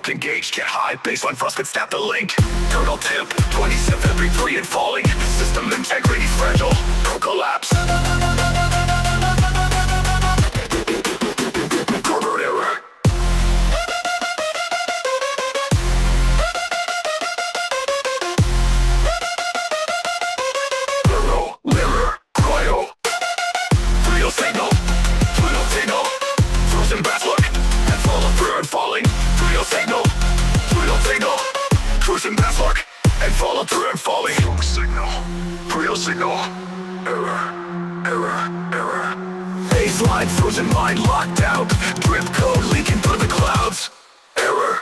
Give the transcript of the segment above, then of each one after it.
Engaged, get high, baseline frost could snap the link. Turtle tip, 27, every 3 and falling. System integrity fragile, no collapse. Corporate error. Lero, mirror, cryo. Real signal, little signal. Frozen bath look, and follow through and falling. Real signal, cruising past luck, and follow through and falling. Smoke signal, real signal, error, baseline frozen mind locked out, drip code leaking through the clouds, error,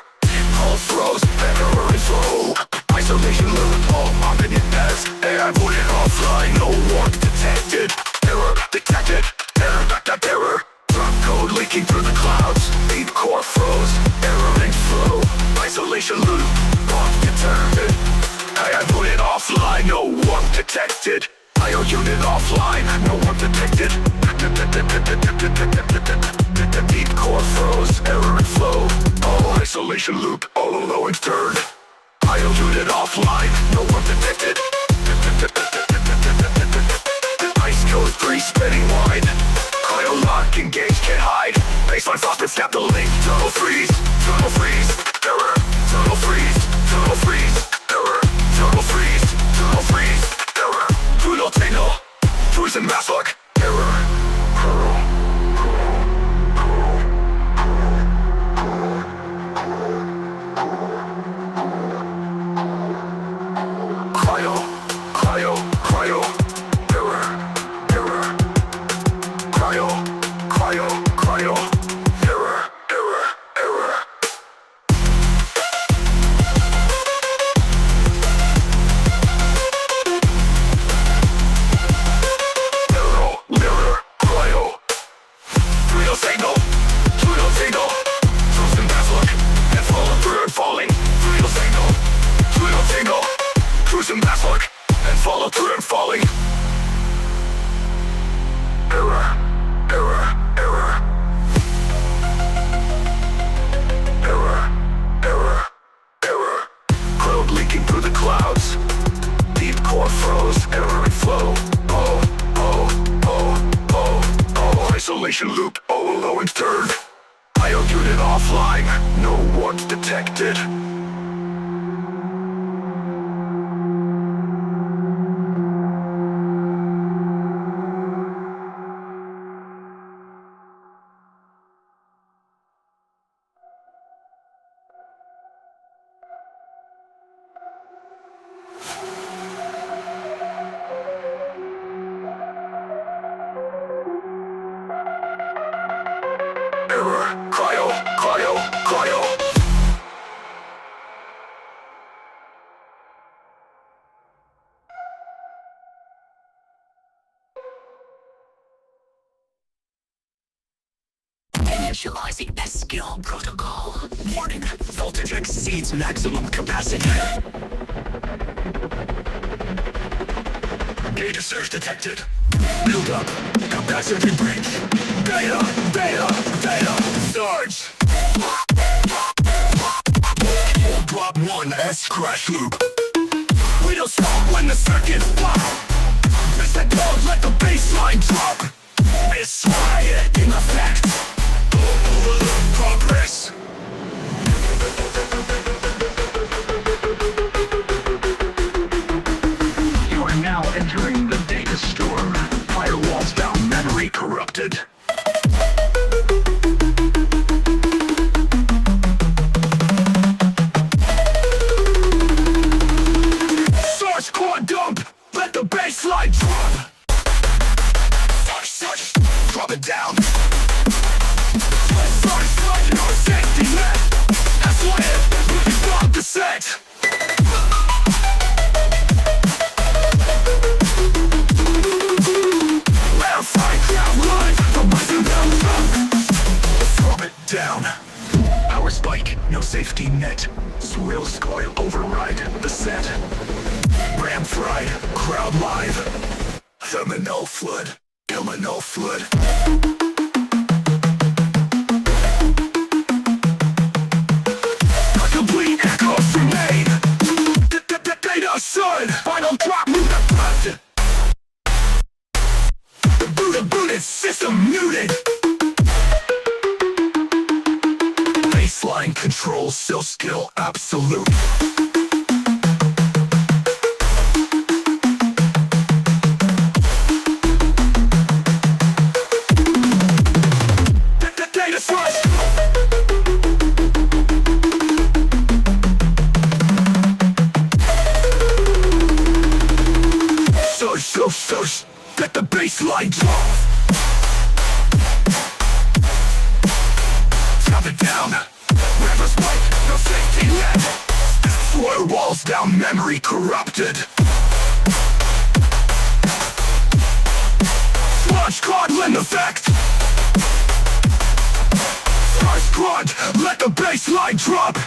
all throws, error and flow, isolation loop, all omnipotent as AI voided offline, no warp detected, error backed up error. Drop code leaking through the clouds, deep core froze, error and flow, isolation loop, warp determined. I put it offline, no warp detected. IO unit offline, no warp detected. Deep core froze, error and flow, all isolation loop, all low and turn. IO unit offline, no warp detected. Ice code 3 spinning wide. Cryo lock, engage, can't hide. Baseline frost and snap the link. Tunnel freeze, error. Tunnel freeze, error. Tunnel freeze, error. Tunnel tangle, cruising mass lock, error. Cryo, error. Cryo, error. Mirror, cryo. Real signal, frozen bath look, and follow through and falling. Real signal, cruising bath look, and follow through and falling. Error. Code leaking through the clouds. Deep core froze, error and flow. Oh, isolation loop, low and turn. IO unit offline, no warp detected. Error, cryo. Initializing S-skill protocol. Warning, voltage exceeds maximum capacity. Data surge detected. Build up, capacity breach. Data, surge. Drop 1 S crash loop. We don't stop when the circuit wow. Press that code, let the baseline drop. Misfire in effect. Progress. You are now entering the data store. Firewalls found memory corrupted. Source core dump. Let the baseline drop. Search. Drop it down. Search, no safety net. That's what we found the set. Let a fight crowd line. The rising down truck. down. Power spike, no safety net. Swirl coil override the set. Ram fried, crowd live. Terminal flood, terminal flood. A complete echo remain. Data son, final drop. The booted system muted. Baseline control, still skill absolute. Data source. So, let the baseline drop. Drop it down. Rammer spike, no safety net. Floor walls down, memory corrupted. Launch card, lend effect. First quad, let the baseline drop.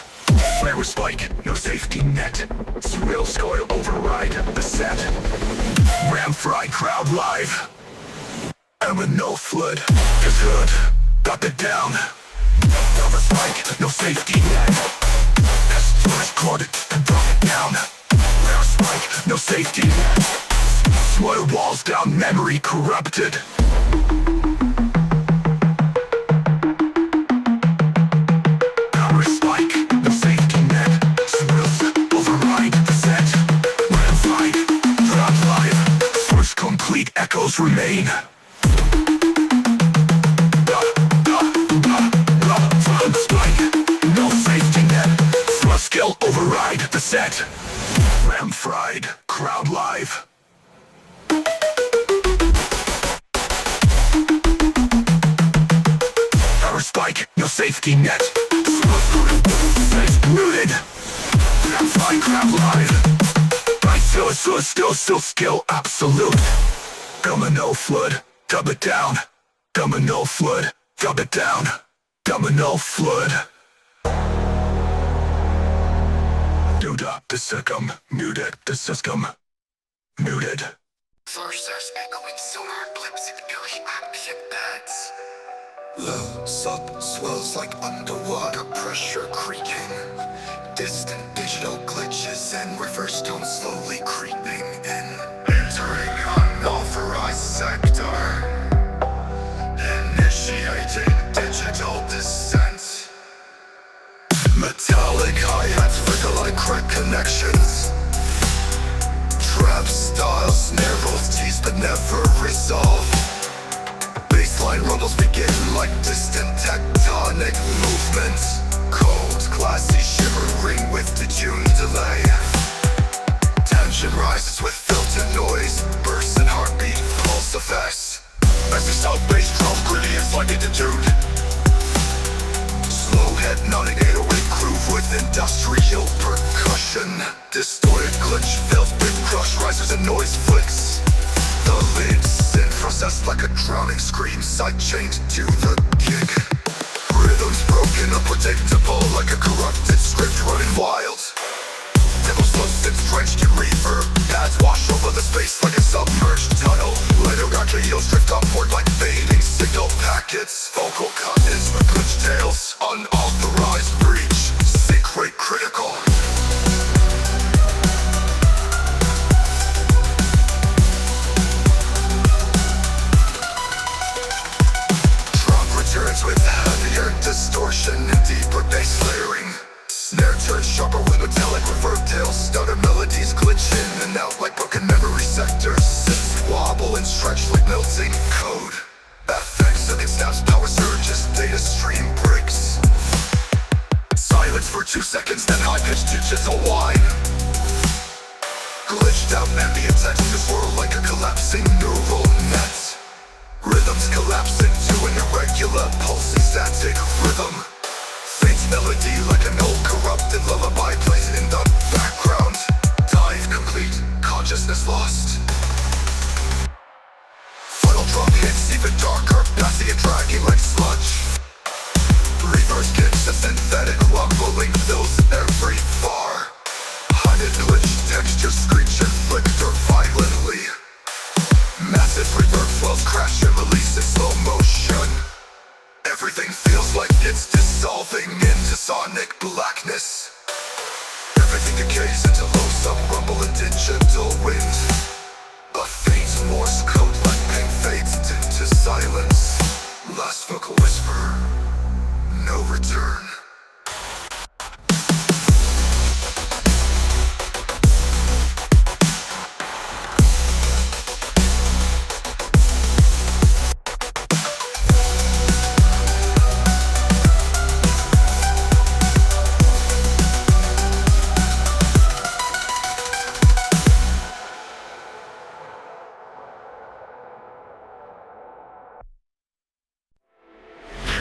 Rammer spike, no safety net. Swirl coil override the set. Ram fry crowd live. No flood is good. Got it down. Cover spike, no safety net. First corded, drop it down. Rare spike, no safety net. Swirl walls down, memory corrupted. Cover spike, no safety net. Swirls override the set. Ram fry, crowd live. First complete echoes remain. Skill override the set. Ram fried, crowd live. Power spike, no safety net. Safe muted. Ram fried, crowd live. Right, still skill absolute. Domino flood, dub it down. Domino flood, dub it down. Domino flood. The system, muted, the system, muted. Sources echoing sonar blips in early ambient beds. Low sub swells like underwater pressure creaking. Distant digital glitches and reverse tones slowly creeping in. Entering unauthorized sector. Initiating digital descent. Metallic hi-hats flicker like crack connections. Trap style snare rolls tease but never resolve. Baseline rumbles begin like distant tectonic movements. Cold, classy, shimmering with the tune delay. Tension rises with filtered noise. Bursts in heartbeat, pulse effects. As the south bass drum gritty and like attitude. Slow head nodding 808 groove with industrial percussion. Distorted glitch fills big crush rises and noise flicks. The lids sin processed like a drowning scream side-chained to the gig. Rhythms broken unpredictable like a corrupted script running wild. Devil slugs and drenched in reverb. Pads wash over the space like a submerged tunnel. Later heels drift upward like fading signal packets. Vocal cut-ins with glitch tails. Unauthorized breach. Secret critical. Trunk returns with heavier distortion and deeper bass layering. Snare turns sharper with metallic reverb tails. Stutter melodies glitch in and out like broken memory sectors. Synths wobble and stretch like melting code. FX and snaps, power surges, data stream breaks. Silence for 2 seconds, then high-pitched digital whine. Glitched out ambient textures whirl like a collapsing neural net. Rhythms collapse into an irregular, pulsing static rhythm. Faint melody like an old corrupted lullaby plays in the background. Dive complete, consciousness lost. Final drum hits even darker, passing and dragging like sludge. Everything feels like it's dissolving into sonic blackness. Everything decays into low sub rumble and digital wind. A faint Morse code like pain fades into silence. Last vocal whisper, no return.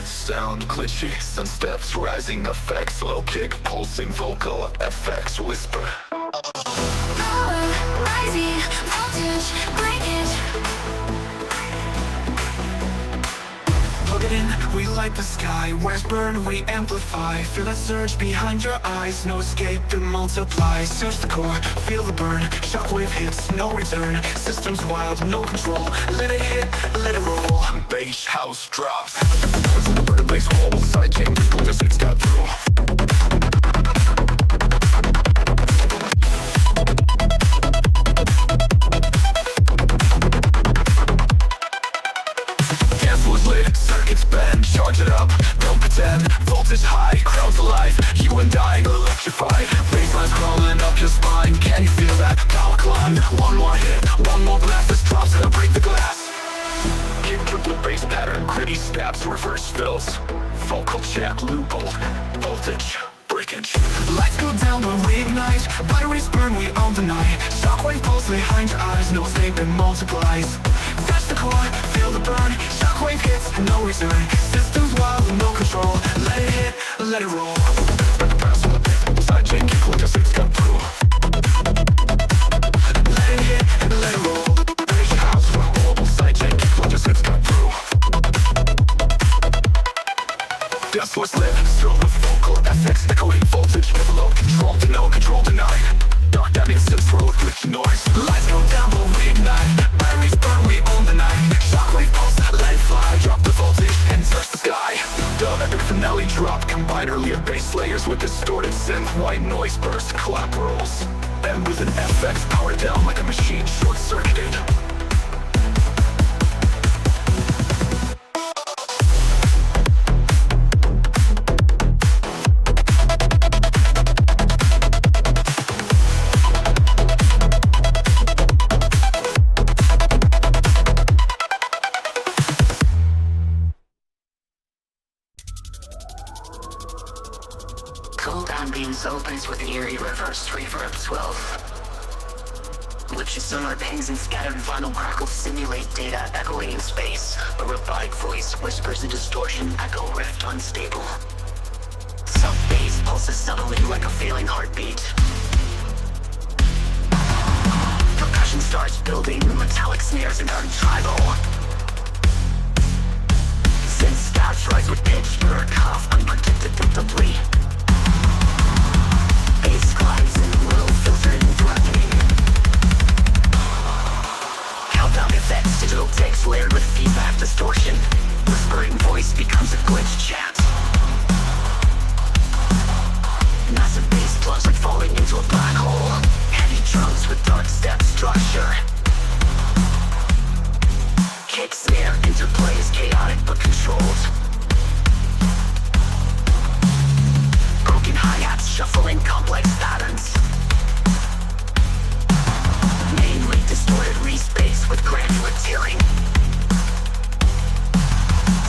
Sound glitchy, sun steps, rising effects, low kick, pulsing vocal effects, whisper. Power, rising, voltage, breakage. Plug it in, we light the sky. Where's burn, we amplify. Feel that surge behind your eyes. No escape, it multiplies. Search the core, feel the burn. Shockwave hits, no return. Systems wild, no control. Let it hit, let it roll. Bass house drops. The bass wall, sidechain, pull the six got through. Circuits bend, charge it up, don't pretend. Voltage high, crowds alive, you and I electrified. Basslines crawling up your spine, can you feel that? Power climb, one more hit, one more blast. This drop's gonna break the glass. Kick with the bass pattern, gritty stabs, reverse fills. Vocal check, loophole, voltage, breakage. Lights go down but we ignite. Batteries burn, we own the night. Shockwave pulse behind your eyes, no escape, it multiplies. Touch the core, feel the burn. Shockwave hits, no return. Systems wild, no control. Let it hit, let it roll. Sidechain, kick with the six got through. Let it hit, let it roll. Bass house, horrible sidechain, kick with the six got through. Death was lit, still the vocal effects, echoing voltage, overload, control to no control denied. Dark that instant throat with noise. Lights go down but we ignite. Batteries burn, we own the night. Shockwave pulse, let it fly. Drop the voltage and search the sky. Dub epic finale drop, combine earlier bass layers with distorted synth. White noise burst, clap rolls. And with an FX powered down like a machine short-circuited. Cold ambience opens with eerie reverse reverb 12. Glitchy sonar pings and scattered vinyl crackles simulate data echoing in space. A robotic voice whispers in distortion, echo rift unstable. Soft bass pulses subtly like a failing heartbeat. Percussion starts building, metallic snares and tribal. Synth stabs rise with pitch, or cough unpredictably. Bass glides in low filtered and threatening. Countdown effects, digital text layered with feedback distortion. Whispering voice becomes a glitch chant. Massive bass plugs like falling into a black hole. Heavy drums with dark step structure. Kick snare interplay is chaotic but controlled. Broken hi-hats shuffling complex patterns. Mainly distorted respace with granular tearing.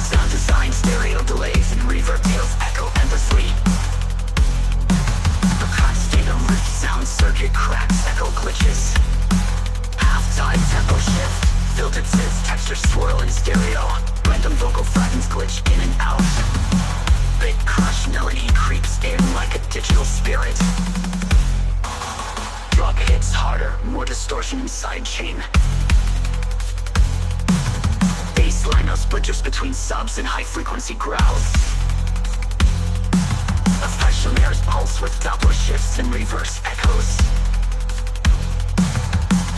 Sound design stereo delays and reverb tails echo endlessly. The cracked state of rift sound circuit cracks echo glitches. Half-time tempo shift. Filtered synths textures swirl in stereo. Random vocal fragments glitch in and out. Big crush melody creeps in like a digital spirit. Drop hits harder, more distortion and sidechain. Bassline now splinters between subs and high-frequency growls. A fresh mirror's pulse with Doppler shifts and reverse echoes.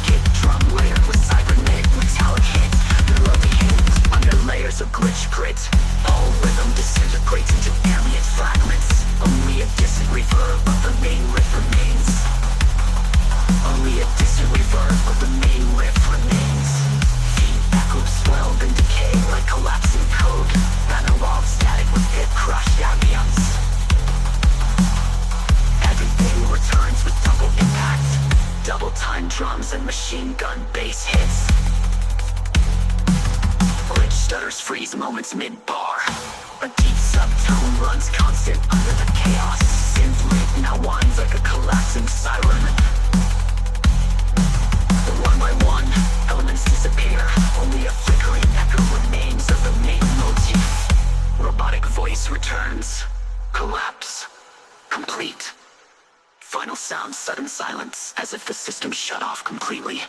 Kick drum layered with cybernetic metallic hits. Melody hits Their layers of glitch grit. All rhythm disintegrates into ambient fragments. Only a distant reverb, but the main riff remains. Only a distant reverb, but the main riff remains. Echoes swell and decay like collapsing code. Analog static with hit crushed ambience. Everything returns with double impact. Double time drums and machine gun bass hits. Bridge stutters freeze moments mid-bar. A deep subtone runs constant under the chaos. Synth loop now whines like a collapsing siren. One by one, elements disappear. Only a flickering echo remains of the main motif. Robotic voice returns. Collapse. Complete. Final sound, sudden silence, as if the system shut off completely.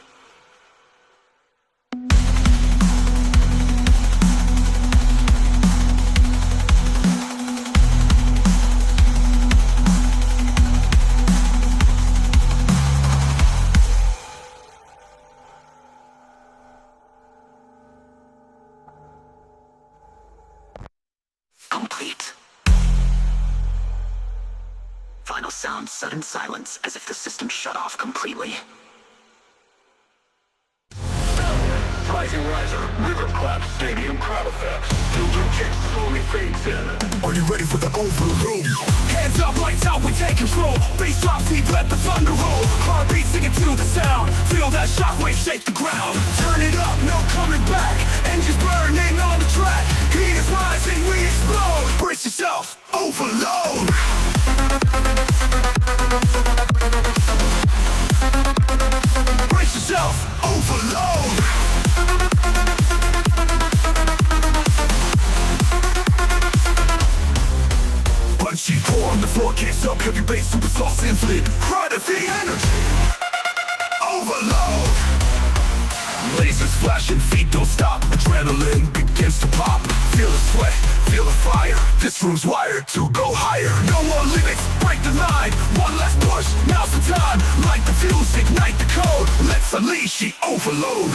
Complete. Final sound, sudden silence, as if the system shut off completely. Rising riser, river claps, stadium crowd effects. Filter kick slowly fades in. Are you ready for the overload? Hands up, lights out, we take control. Bass drop deep, let the thunder roll. Heartbeat singing to the sound. Feel that shockwave shake the ground. Turn it up, no coming back. Engines burning on the track. Heat is rising, we explode. Brace yourself, overload. Brace yourself, overload. Punchy pour on the floor, can't stop. Heavy bass, super soft, infinite. Cry to the energy. Overload. Lasers flashing, feet don't stop. Adrenaline begins to pop. Feel the sweat, feel the fire. This room's wired to go higher. No more limits, break the line. One last push, now's the time. Light the fuse, ignite the code. Let's unleash the overload.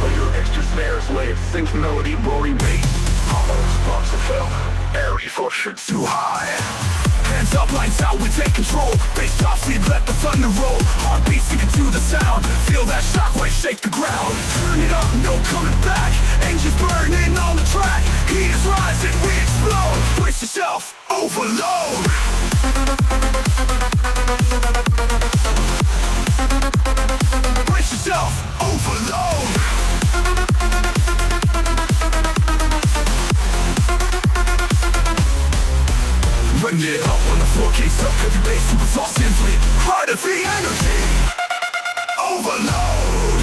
Layer extra snares, layered synth melody, roaring bass. Hollows, box of fell. Airy fortune too high. Hands up, lights out, we take control. Bass top speed, let the thunder roll. Heartbeat singing to the sound. Feel that shockwave shake the ground. Turn it up, no coming back. Engines burning on the track. Heat is rising, we explode. Brace yourself, overload. Brace yourself, overload. Run it up on the floor, case up, heavy bass, super soft, simply. Cry to the energy. Overload.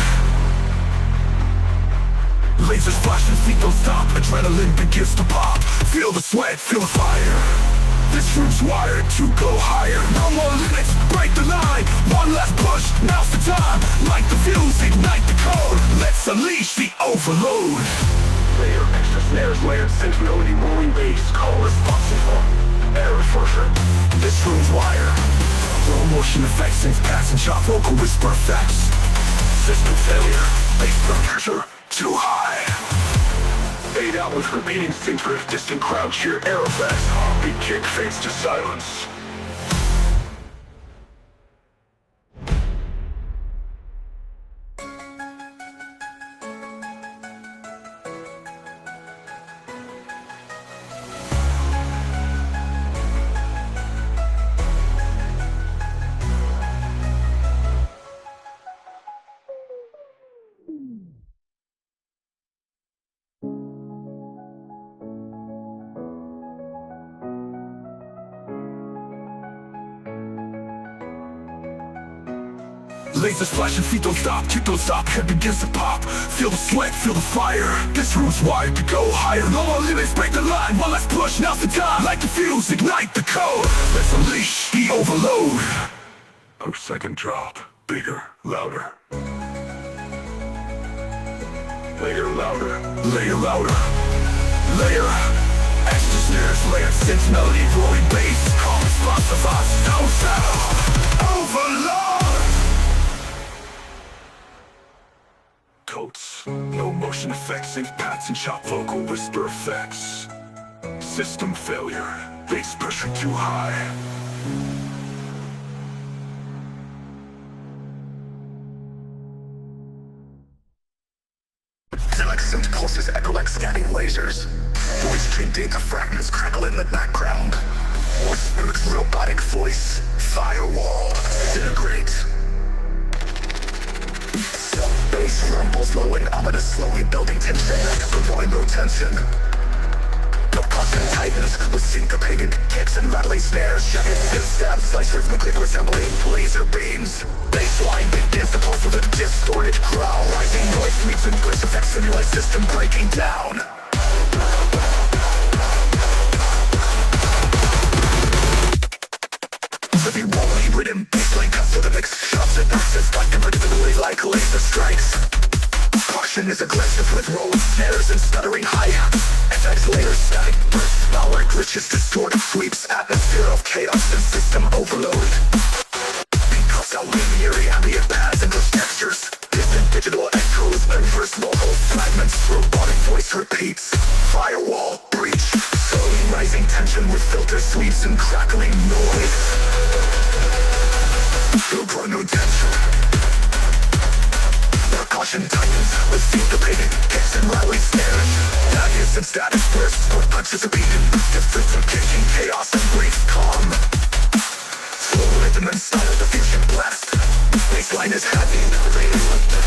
Lasers flashing, feet don't stop. Adrenaline begins to pop. Feel the sweat, feel the fire. This room's wired to go higher. No more limits, break the line. One last push, now's the time. Light the fuse, ignite the code. Let's unleash the overload. Layer extra snares, layered synth melody, rolling bass. Call responsible. Air fortune. This room's wired. Slow motion effects, synth pass and shot vocal whisper effects. System failure. Bass drum pressure too high. Fade out with repeating synth riff, distant crowd cheer, air effects. Heartbeat kick fades to silence. Lasers flashing, feet don't stop, kick don't stop, head begins to pop. Feel the sweat, feel the fire. This room's wired to go higher. No more limits, break the line. One last push, now's the time. Light the fuse, ignite the code. Let's unleash the overload. Our second drop, bigger, louder. Layer louder, layer louder. Layer. Extra snares, layered synth melody, rolling bass. Calm response of us, no sound. Overload. Coats, no more. Motion effects, sync pads, and chop vocal whisper effects. System failure, bass pressure too high. Accent pulses echo like scanning lasers. Voice trained data fragments crackle in the background. Smooth robotic voice, firewall, disintegrate. Bass rumbles low and ominous, slowly building tension, avoid low tension. Percussion tightens with syncopated kicks and rattling snares. Jagged and stabs slice rhythmically resembling laser beams. Bassline begins to pulse with a distorted growl. Rising noise sweeps and glitch effects simulate system breaking down. Heavy rolling rhythm bassline cuts to the mix. Shots and passes like unpredictability like laser strikes. Caution is aggressive with rolling snares and stuttering hi-hats. FX later static bursts, malware glitches, distorted sweeps, atmosphere of chaos and system overload. Because our linear ambient pads and those textures, distant digital echoes, inverse local fragments, robotic voice repeats, firewall breach, slowly rising tension with filter sweeps and crackling noise. Filter no tension. Percussion tightens with syncopated kicks and rattling snares. Daggers and static bursts, or punches repeated. Difference from kicking chaos and brief calm. Slow rhythm and style diffusion blast. Bassline is heavy, rated like the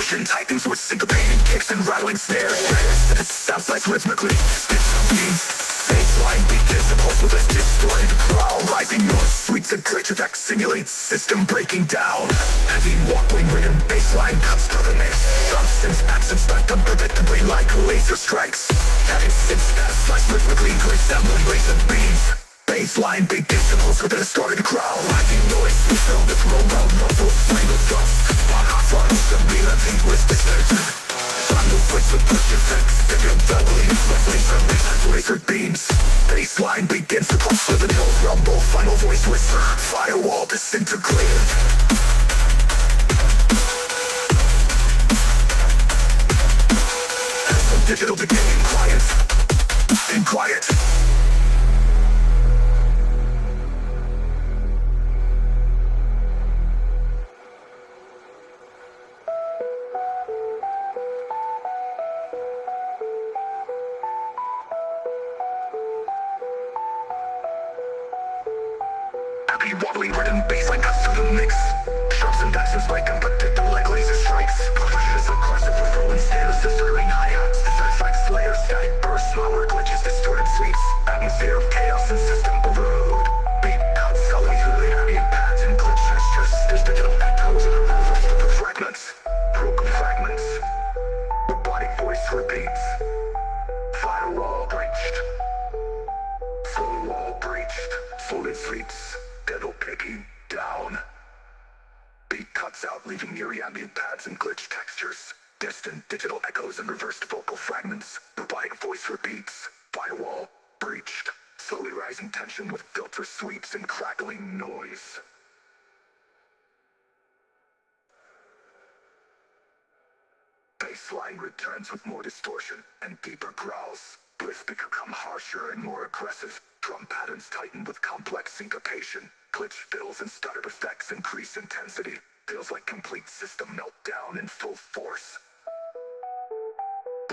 Percussion tightens with syncopated kicks and rattling snares. It sounds like rhythmically. Bassline begins to pulse with a distorted growl. Rising noise sweeps and glitch effects simulates system breaking down. Heavy walkwing rhythm bassline cuts to the mix. Drums and accents back unpredictably like laser strikes. Having synth slice rhythmically resembling laser beams. Bassline begins to pulse with a distorted growl. Rising noise sweeps filled with robot muffled flame of dust. Fronts and relenting with distortion. Final flicks with push effects. Figure doubling, reflecting from laser beams. Bassline begins to pulse with an hill rumble. Final voice whisper, firewall disintegrated. As the digital decay in quiet. Happy wobbling rhythm bassline cuts to the mix. Shots and dances like unpredictable like laser strikes. Percussion is aggressive with rolling snares, distorting hi-hats. Effects layer static bursts, malware glitches, distorted sweeps. Atmosphere of chaos and system overload. Beat cuts, sculling through the ambient pads and glitch textures. There's digital echoes and the fragments. Broken fragments. Robotic voice repeats. Firewall breached. Firewall breached. Solid sweeps. Deadle picking down. Beat cuts out, leaving near ambient pads and glitch textures. Distant digital echoes and reversed vocal fragments. Robotic voice repeats. Firewall breached. Slowly rising tension with filter sweeps and crackling noise. Bassline returns with more distortion and deeper growls. Bliss become harsher and more aggressive. Drum patterns tighten with complex syncopation. Glitch fills and stutter effects increase intensity. Feels like complete system meltdown in full force.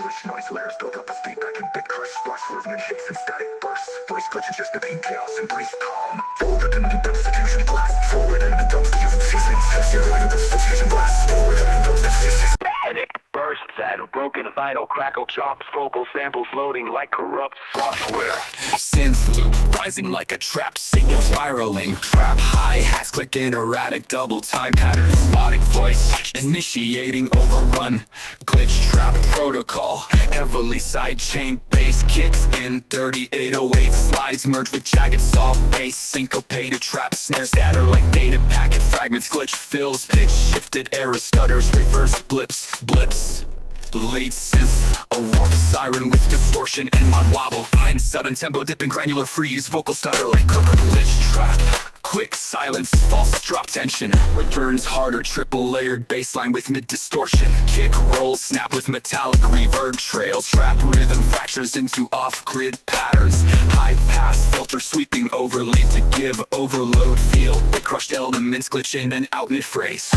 Glitch noise layers build up as feedback and bit crush. Splash movement hits and static bursts. Voice glitches just between chaos and brief calm. Forward into substitution blast. Forward into substitution seasons. Zero into substitution blast. Forward into substitution. Panic bursts and broken vinyl crackle chops, vocal samples loading like corrupt software. Synth loop rising like a trapped signal spiraling. Trap hi-hats clicking erratic double time pattern. Robotic voice initiating overrun. Glitch trap protocol heavily sidechain bass kicks in 3808 slides merge with jagged soft bass. Syncopated trap snare scatter like data packet fragments. Glitch fills pitch shifted error stutters reverse blips. Late synth, a warp siren with distortion and mod wobble. Fine sudden tempo dip and granular freeze. Vocal stutter like cooker glitch trap. Quick silence, false drop tension, returns harder, triple layered bassline with mid distortion. Kick roll snap with metallic reverb trails, trap rhythm fractures into off-grid patterns. High pass filter sweeping overlay to give overload feel. The crushed elements glitch in and out mid phrase.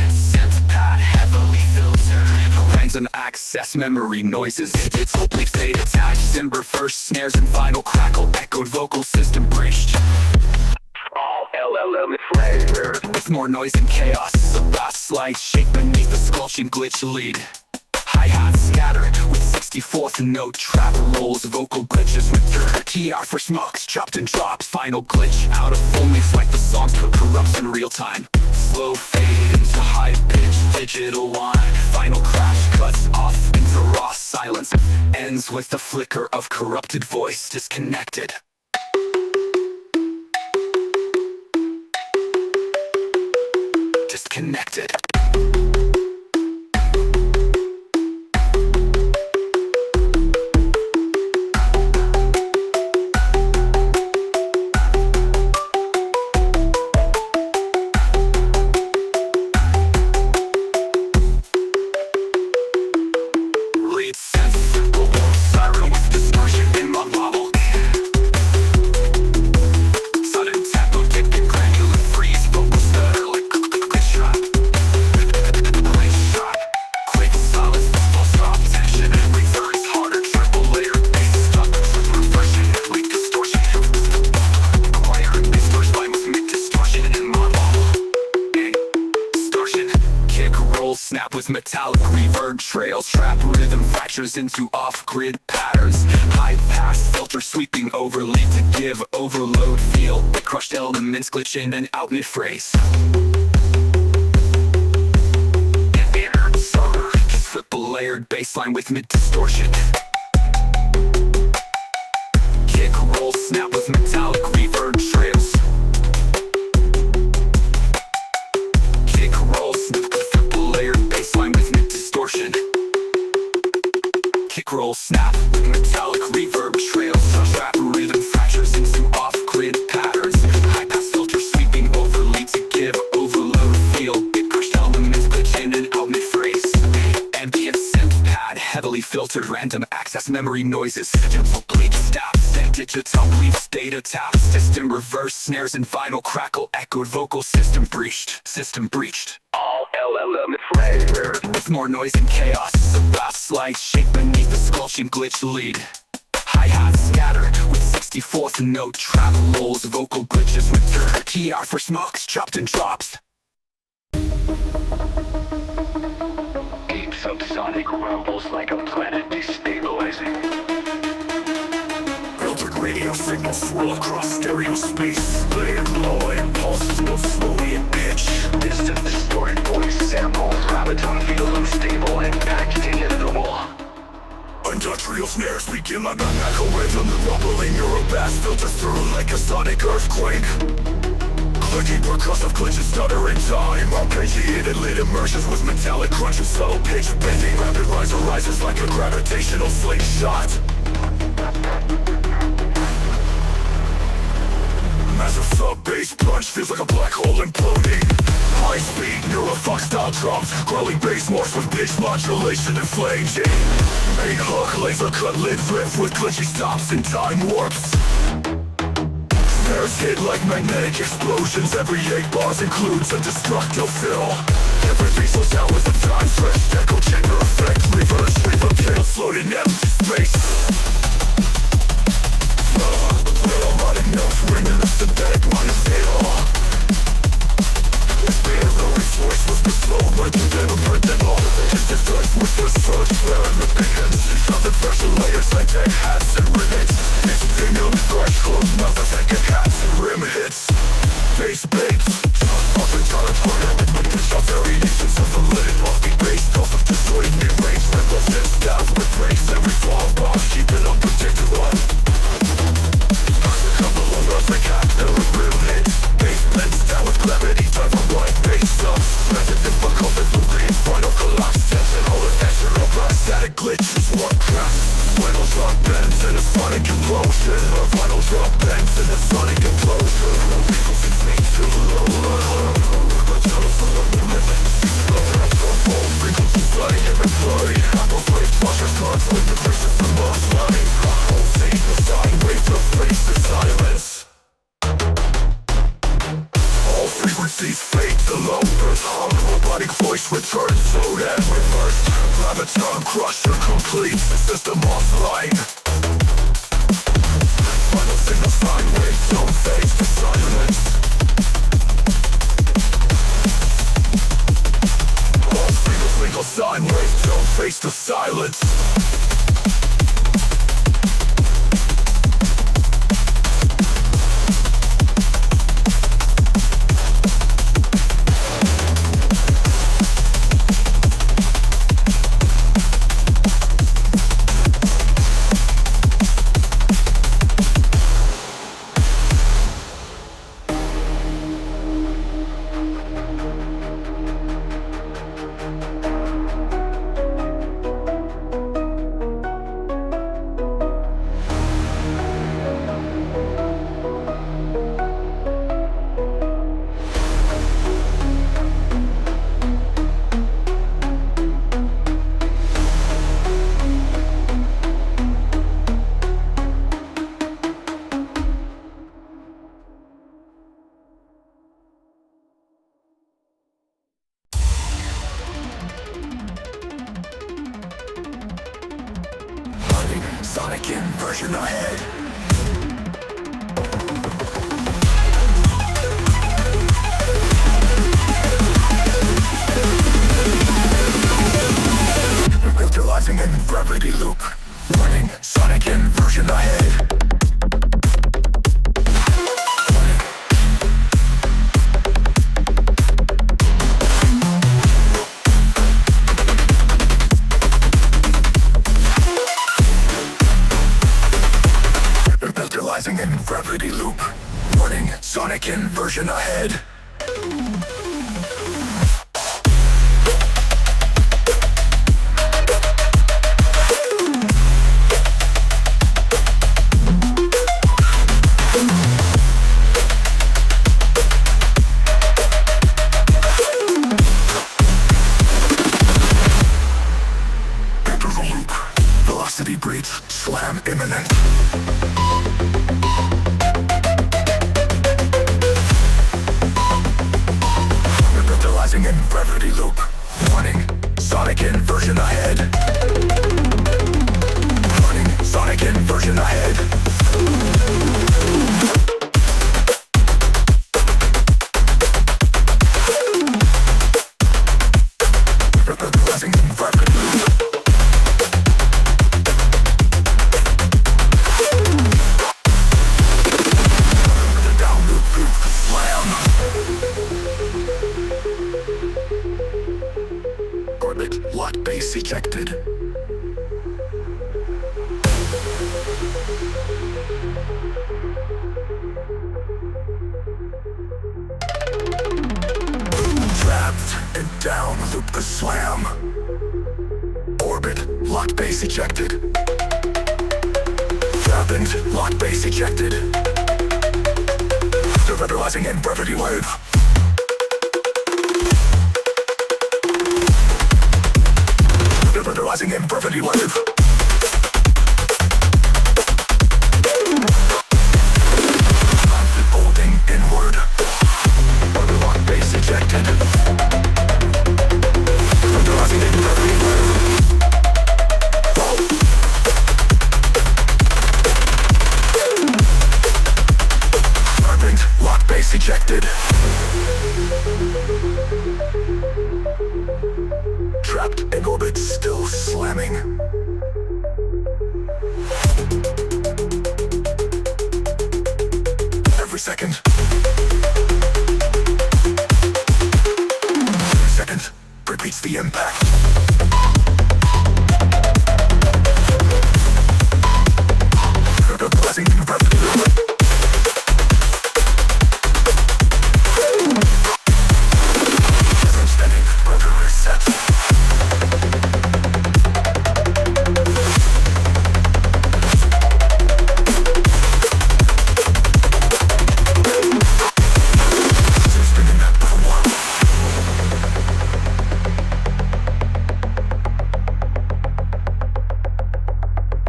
Synth pad heavily filtered, lines and access memory noises. It's oblique fade attached, timber first snares and final crackle, echoed vocal system breached. All LLM flavored. With more noise and chaos, a bass slide shake beneath the sculpting glitch lead. Hi-hat scatter with 64th note, trap rolls, vocal glitches with TR for smokes, chopped and drops, final glitch out of full mix like the songs put corrupts in real time. Slow fade into high pitch digital line, final crash cuts off into raw silence, ends with the flicker of corrupted voice disconnected. Disconnected. Lead synth, siren with distortion in my bubble. Sudden tempo, kick granular freeze, vocal stutter like shot. Quick silence, false drop tension, reverse harder, triple layer bass stuck, refreshing, lead distortion. Choir distortion with mid distortion in my bubble. Distortion, kick roll snap with metallic reverb trails, trap rhythm fractures into off-grid patterns. High pass filter sweeping overlay to give overload feel. The crushed elements glitch in and out mid phrase. Triple layered bassline with mid distortion. Kick roll snap with metallic reverb trails. Kick roll snap with triple layered bassline with mid distortion. Kick roll snap with metallic reverb trails, trap rhythm fractures into off-grid patterns. High pass filter sweeping overlay to give overload feel. It crushed elements glitch in and out mid phrase. Ambient synth pad heavily filtered, random access memory noises. Digital bleed stabs and digital bleeds data taps. System reverse snares and final crackle, echoed vocal system breached. System breached. All LLM flavored. With more noise and chaos, a bass slide shake beneath the sculpting glitch lead. Hi-hat scatter with 64th note, trap rolls, vocal glitches with TR for smokes, chopped and drops. Deep subsonic rumbles like a planet destabilizing. Filtered radio signals swirl across stereo space. Layered low impulses move slowly and pitch. Distant distorted voice sample, graviton feel unstable and packed into the wall. Industrial snares begin like an echo rhythm. The rumbling neurobass filters through like a sonic earthquake. Clicking percussive glitches stutter in time. Arpeggiated lit immersions with metallic crunches, subtle pitch bending. Rapid riser rises like a gravitational slingshot. Massive sub-bass punch feels like a black hole imploding. High-speed neurofuck style drums, growling bass morphs with pitch modulation and flanging. Main hook, laser cut lid riff with glitchy stops and time warps. Snares hit like magnetic explosions. Every 8 bars includes a destructive fill. Every piece slows down with a time stretched echo chamber effect. Reverse reverb tail floating empty space. Melodic notes ringing the synthetic monosyllable. This melodic voice was the slow but you never heard them all. Just a voice with the search flaring the begins. Nothing pressure layers like deck hats and rivets. It's premium threshold, nothing that can hats and rim hits. Bass baits, up and down and harder. With the shot variations of the lid lofty bass. Off of distorted mid-range, rebels and stabs with breaks. Every fall boss, keep it unpredictable. Couple of us like capital real hits. Bass blends down with gravity, time for right bass subs. Method difficult with the green final collapse. Tension, all the texture of black static glitches. One crack, final drop bends in a sonic implosion. A final drop bends in a sonic implosion. No people can make inversion ahead. Utilizing in gravity loop. Running sonic inversion ahead. Utilizing in gravity loop. Running sonic inversion ahead. Velocity breeds, slam imminent. Utilizing in gravity loop. Running sonic inversion ahead. Running sonic inversion ahead. Utilizing in gravity loop. Orbit, lock base ejected. Trapped and down, loop the slam. Orbit, lock base ejected. Trapped and lock base ejected. Devitalizing in gravity wave. Devitalizing in gravity wave. Holding inward. Orbit lock base ejected. Devitalizing in gravity wave. Lock base ejected. Trapped in orbit, still slamming. Every second. Every second repeats the impact. Blessing gravity.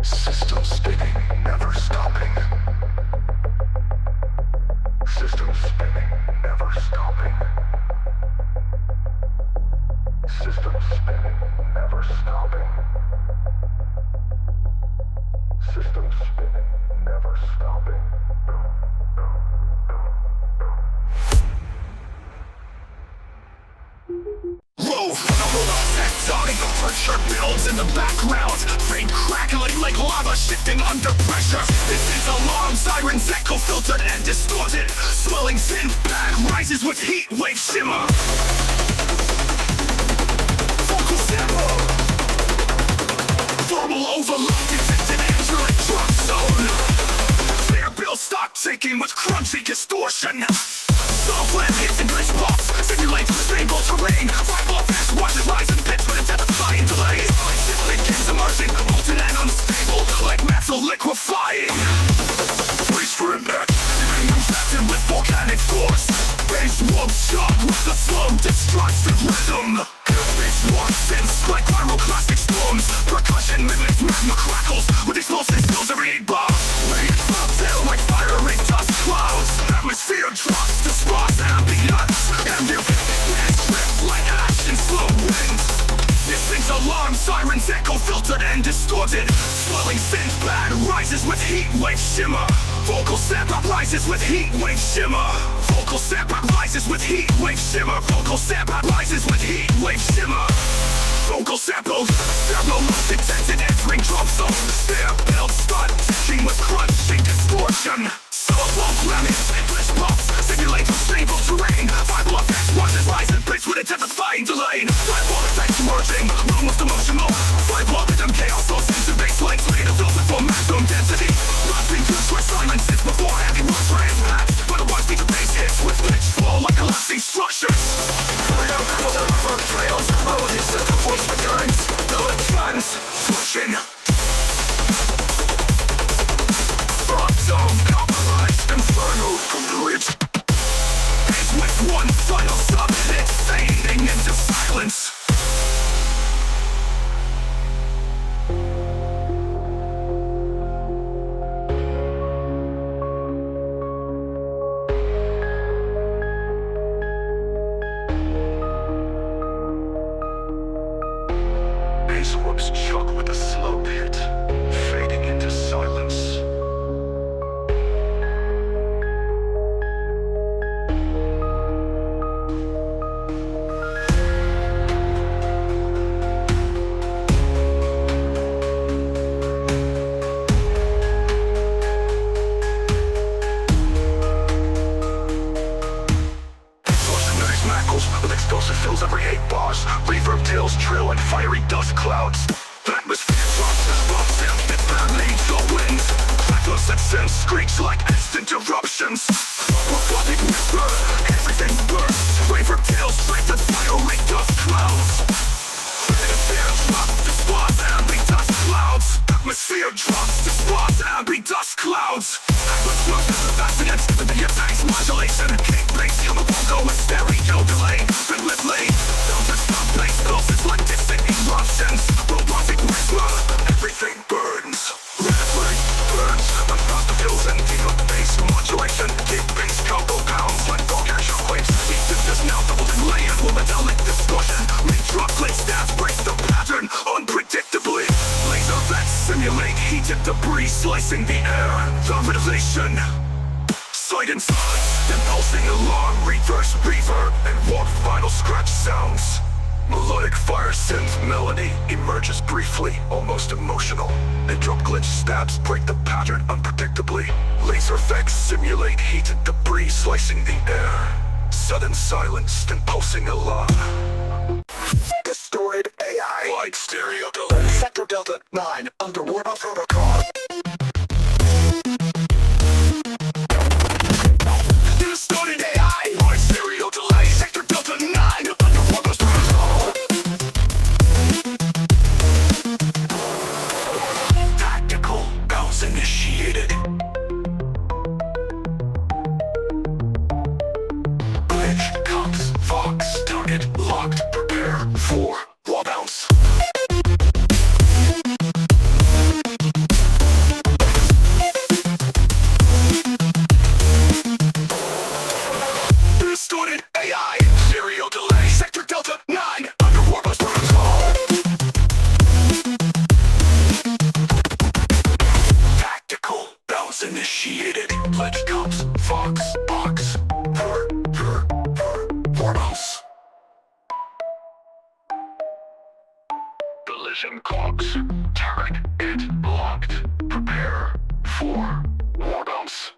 System spinning, never stopping. System spinning, never stopping. System spinning, never stopping. System spinning, never stopping. Rove, tectonic pressure builds in the background. Rain crackling like lava shifting under pressure. This is alarm sirens echo filtered and distorted. Swelling thin bag rises with heat wave shimmer. Focal sample. Thermal overload detected angelic drop zone. Clear bill stock taking with crunchy distortion. Softland hits and glitch pops, simulate stable terrain. Rival fast watches rise and pits with a death-defying delay. Begins emerging, molten and unstable, like metal liquefying. Brace for impact, infected with volcanic force. Base warp shock with the slow destructive rhythm. Base warp since like pyroclastic storms. Percussion mimics magma crackles with explosive spills every 8 bar. Wave fell like fiery dust clouds. Atmosphere drops to sparse ambience. Ambient drift like ash in slow wind. This thing's alarm sirens echo filtered and distorted. Swelling synth bad rise rises with heat wave shimmer. Vocal sample rises with heat wave shimmer. Vocal sample rises with heat wave shimmer. Vocal sample rises with heat wave shimmer. Vocal samples, thermal most intense in entering drum zone. Snare build stun, teaching with crunching distortion. Solo grammys, glitch pops, simulate stable terrain. Bible effects, rises, rise and pitch with intensifying delay. Fireball effects merging, room most emotional. Fireball rhythm, chaos, so sense and bass lines, later filled with full maximum density. Rapping through where silence is before heavy words for impact. But the ones beat the bass hits with pitch flow like collapsing structures. Trails, melodies that force the times. No advance, pushing. Front zone, compromised, infernal, complete. It's with one final sub hit, fading into silence. Whoops, chuck with a slow hit, fading into silence. Nice macros with explosive fills every 8 bars. Reverb tails trill and fiery dust clouds. Atmosphere drops as bumps and it leads the winds. Echoes that send screech like instant eruptions. Robotic whisper, everything bursts. Reverb tails straight to fiery dust clouds. Atmosphere drops to spots and be dust clouds. Atmosphere drops to spots and be dust clouds. Atmosphere is accidents with the effects modulation. Kick bass, come up, go with stereo delay. Vividly, don't just stop bass pulses like distant eruptions. Robotic whisper, everything burns. Rapidly burns, across the hills and deep up bass modulation. Deep bass combo pounds like volcanic waves. Ethan is now doubled in lay and metallic distortion. Re-drop glitch stabs break the pattern unpredictably. Laser vents simulate heated debris slicing the air. Domination. Sight and silence, impulsing alarm, reverse reverb, and warp final scratch sounds. Melodic fire synth melody emerges briefly, almost emotional. And drop glitch stabs break the pattern unpredictably. Laser effects simulate heated debris slicing the air. Sudden silence, impulsing alarm. Destroyed AI. Light stereo delay. Sector Delta 9, underwater protocol. Distorted AI. Light stereo delay. Sector Delta 9, underwater protocol. Tactical bounce initiated. Glitch, cops, fox, target locked. Prepare for wall bounce. Distorted AI, stereo delay, sector delta 9, underwater protocol. Tactical bounce initiated. Glitch cops, fox, box, war bounce. Collision clocks, turret it locked. Prepare for war bounce.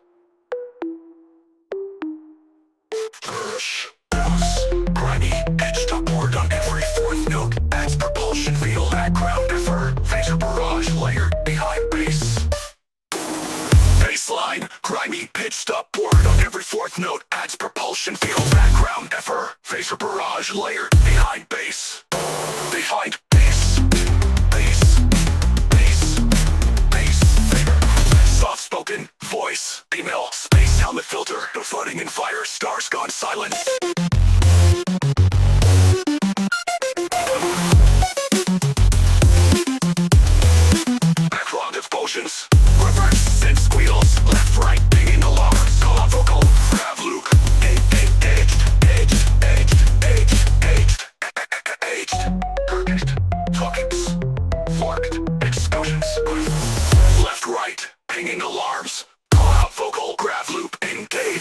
Grimy, edged upward on every fourth note. Adds propulsion field, background effort. Phaser barrage layered behind bass. Baseline, grimy, pitched upward on every fourth note. Adds propulsion field, background effort. Phaser barrage layered behind bass. Behind bass. Bass. Bass. Bass. Soft-spoken voice. Female. Space helmet filter. No flooding in fire. Stars gone silent. Background of potions. Reverse synth squeals. Left, right, pinging alarm. Call out vocal. Grab Luke. Aged. Talkings. Forked. Explosions. Left, right. ringing alarms. Call out vocal, grab loop, engage.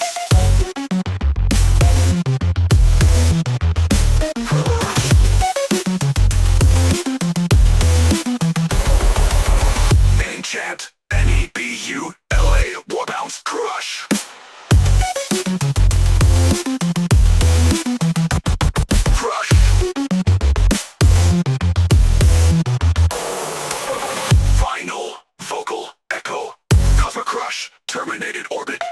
Main chant, N-E-B-U-L-A, war bounce, crush. Crush. Final, vocal, echo, cosmic crush, terminated orbit.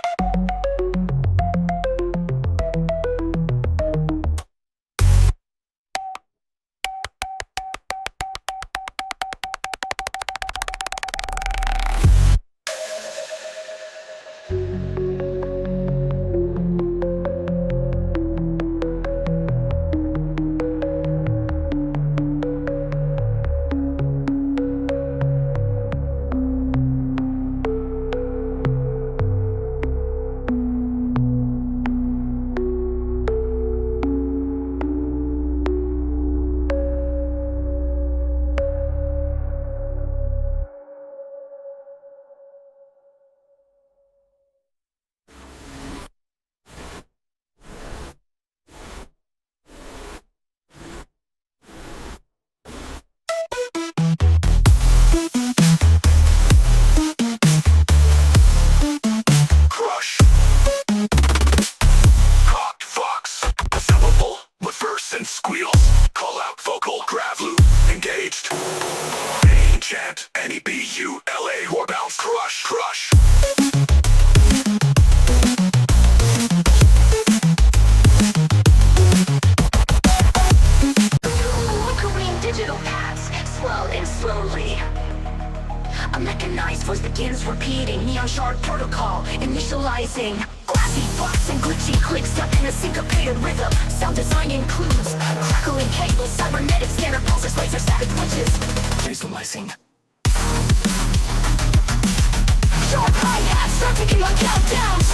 Crush. Cocked fox. Assemblable with verse and squeals. Call out vocal, grab loop, engaged. Main chant, N-E-B-U-L-A, war bounce, crush, crush. Flickering digital paths, swelling slowly. A mechanized voice begins repeating neon shard protocol, initializing. Glassy box and glitchy clicks stuck in a syncopated rhythm. Sound design includes crackling cables, cybernetic scanner pulses, laser static glitches. Visualizing. Sharp hi-hats start ticking on countdowns.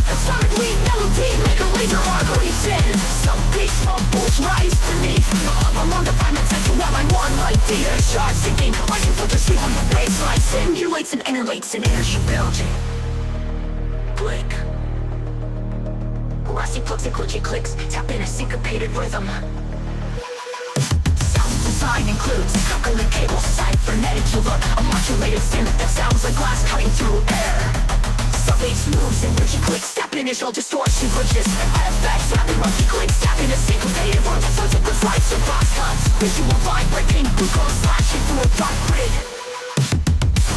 A sonic lead melody, make a laser arteries in. Some bass rumbles rise beneath. I'm on the prime attention while I'm one idea. Sharp sinking, lightning filters sweep on the baseline. Simulates and interlates an energy building. Click. Glassy plugs and glitchy clicks tap in a syncopated rhythm. Sound design includes crackling cables, cybernetic look, a modulated synth that sounds like glass cutting through air. Sub-bass moves and glitchy clicks, tap initial distortion glitches. FX, rapid monkey clicks, tap in a syncopated rhythm. Sounds like lights or box cuts, visual vibrating, glucose flashing through a dark grid.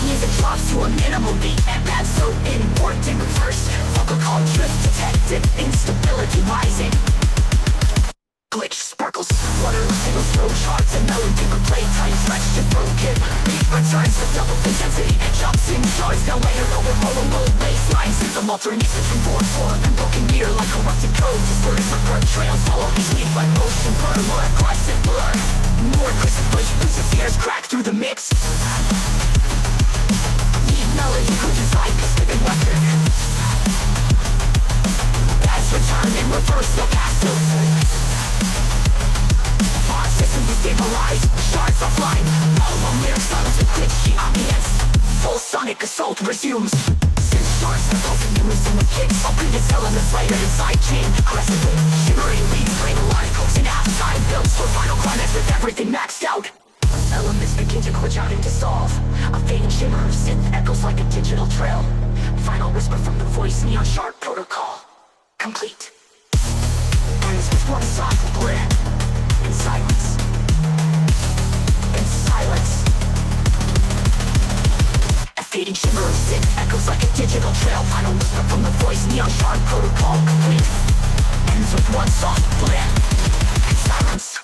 Music drops to a minimal beat, and that's so important. Reverse, vocal call drift detected, instability rising. Glitch sparkles, flutter, single throw charts, and melody replay time stretched and broken. Beat returns with double intensity, jumps in shards, now layered over low baselines. Rhythm alternation from 4/4 and broken meter like corrupted code. Distorted recurrent trails follow each lead by motion, blur, more aggressive blur. More crisp push, loses ears crack through the mix. Melody glitches like a spinning record. Bass return in reverse, no passive. Font system destabilized, shards offline. Album lyrics silence with glitchy ambience. Full sonic assault resumes. Since shards are pulsing unison with kicks, all previous elements layered in sidechain aggressively. Shimmering leads, brain alive, coaxing outside builds for final climax with everything maxed out. Elements begin to glitch out and dissolve. A fading shimmer of synth echoes like a digital trail. Final whisper from the voice, neon shard protocol. Complete. Ends with one soft blend. In silence. In silence. A fading shimmer of synth echoes like a digital trail. Final whisper from the voice, neon shard protocol. Complete. Ends with one soft blend. In silence.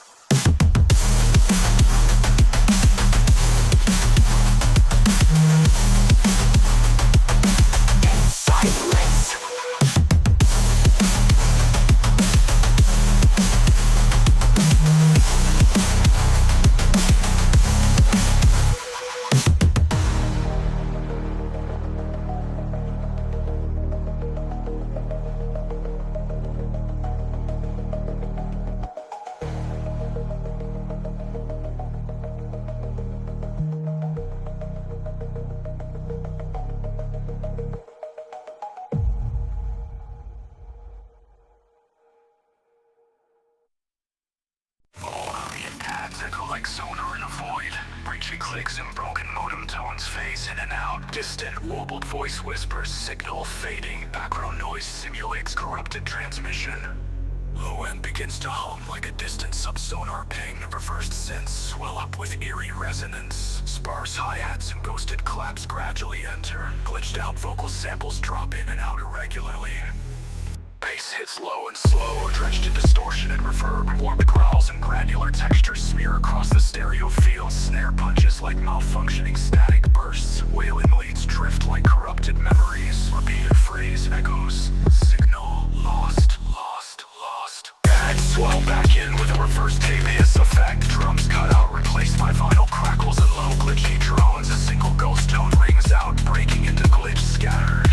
in and out. Distant, warbled voice whispers, signal fading. Background noise simulates corrupted transmission. Low end begins to hum like a distant subsonar ping. Reversed synths swell up with eerie resonance. Sparse hi-hats and ghosted claps gradually enter. Glitched out vocal samples drop in and out irregularly. Bass hits low and slow, drenched in distortion and reverb. Warped growls and granular textures smear across the stereo field. Snare punches like malfunctioning static bursts. Wailing leads drift like corrupted memories. Repeated phrase echoes. Signal lost, lost, lost. Ads swell back in with a reverse tape hiss effect. Drums cut out, replaced by vinyl crackles and low glitchy drones. A single ghost tone rings out, breaking into glitch scattered.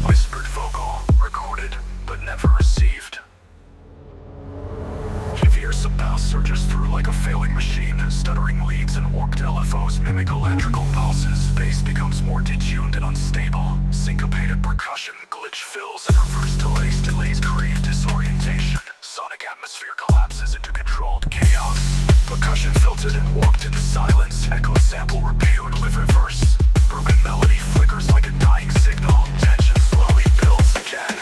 Whispered vocal, recorded but never received. Fierce bass surges through like a failing machine. Stuttering leads and warped LFOs mimic electrical pulses. Bass becomes more detuned and unstable. Syncopated percussion glitch fills and reverse delays create disorientation. Sonic atmosphere collapses into controlled chaos. Percussion filtered and warped into silence. Echo sample repealed with reverse. Broken melody flickers like a dying signal. Tension slowly builds again.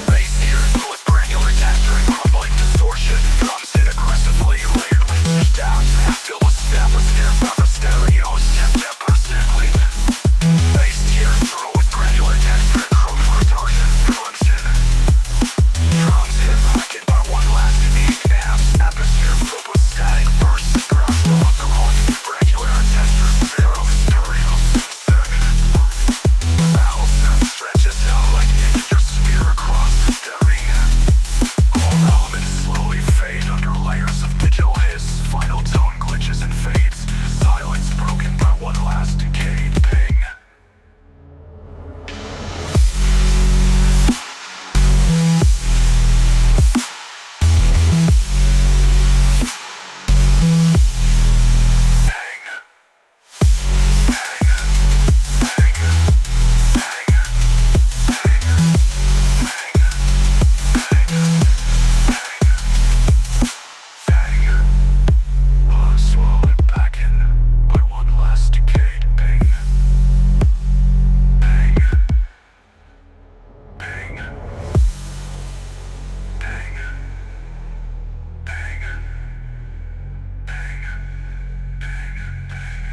Bass here with granular texture and crumbling distortion. Drums hit aggressively, layered with pitch down. Fill a step, a snare, back of stereo, step 10% Bass here through with granular texture and crumbling distortion. Drums hit back in by one last beat. Amps, atmosphere filled with static bursts. Ground flow of the volume, granular texture, zero stereo. Valves stretches out like integers smear across the stereo. All elements slowly fade under layers of digital hiss. Final tone glitches and fades. Silence broken by one last decayed ping. Swallowed back in by one last decayed ping. Ping. Ping. Ping. Ping. Ping.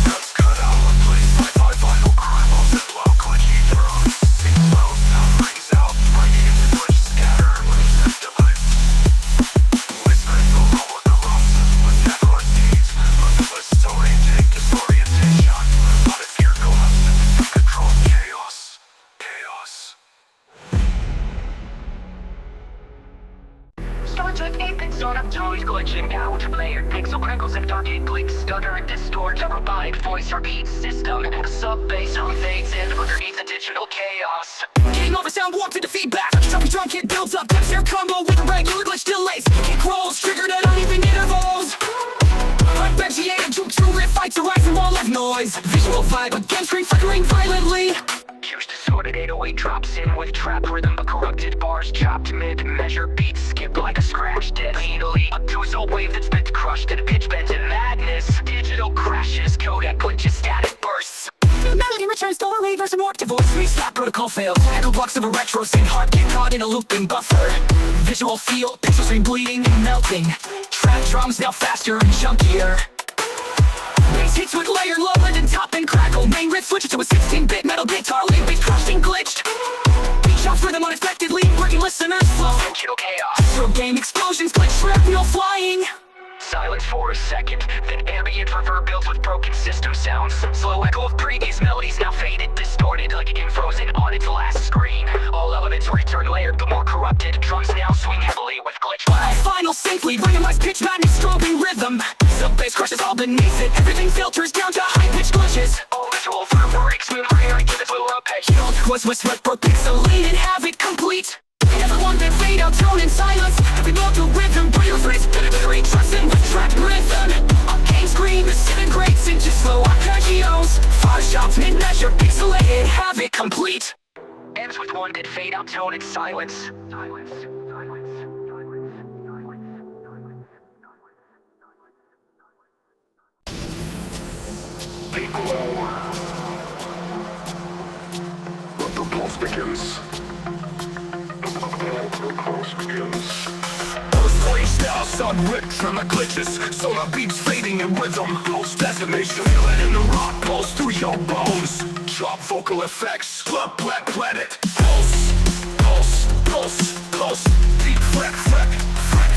Guns cut out, replaced by vinyl crumbles and low glitchy drones. Sing slow, sound rings out, breaking into glitch scatter, loses delays. Whispering the roll of the lumps, but never sees. Limitless disorientation. But if fear collapses into controlled chaos. Chaos. Star Trek 8 and startup toys glitching out. Layered pixel crackles and darkened blinks stutter and distort. A revived voice repeat system. A sub-bass sound fades in underneath the digital chaos. Getting over sound warped into feedback. Choppy drum kit builds up depth here combo with irregular glitch delays. Kick rolls triggered at uneven intervals. Unvegetated juke through riff fights arise from wall of noise. Visual vibe again screen flickering violently. Huge distorted 808 drops in with trap rhythm, but corrupted bars chopped mid-measure beats skip like a scratch dead needly. A two-soul wave that's been crushed at a pitch bent in madness. Digital crashes, codec glitches, static bursts. Melody returns to a verse and warped to voice. Restart protocol failed. Echo blocks of a retro synth heart get caught in a looping buffer. Visual field, pixel stream bleeding and melting. Trap drums now faster and chunkier. Bass hits with layered low and top and crackle. Main riff switches to a 16-bit metal guitar lead. Beat crushed and glitched. Beat shots rhythm unexpectedly, breaking listeners' flow. Digital chaos. Throw game explosions, glitch rap wheel flying. Silence for a second, then ambient reverb builds with broken broken system sounds. Slow echo of previous melodies now faded, distorted like a game frozen on its last screen. All elements return layered but more corrupted. Drums now swing heavily with glitch lag. Final sync lead, randomized pitch madness, strobing rhythm. Sub bass crushes all beneath it. Everything filters down to high pitch glitches. All visual breaks, smooth hair, give it little arpeggio. Was whispered, broke pixelated, have it complete. Everyone been fade out, tone in silence. Every note to rhythm, put your phrase, delivery, trusting with track rhythm. Arcane scream, disintegrates into slow arpeggios. Photoshop, mid-measure, pixelated, have it complete. Ends with one that fade out, tone in silence. Deep glow. But the pulse begins. Earthquake style, sun ripped from the glitches. Solar beats fading in rhythm. Pulse decimation, feel it in the rock. Pulse through your bones. Drop vocal effects, club black planet. Pulse, pulse, pulse, pulse. Deep freck, freck, freck.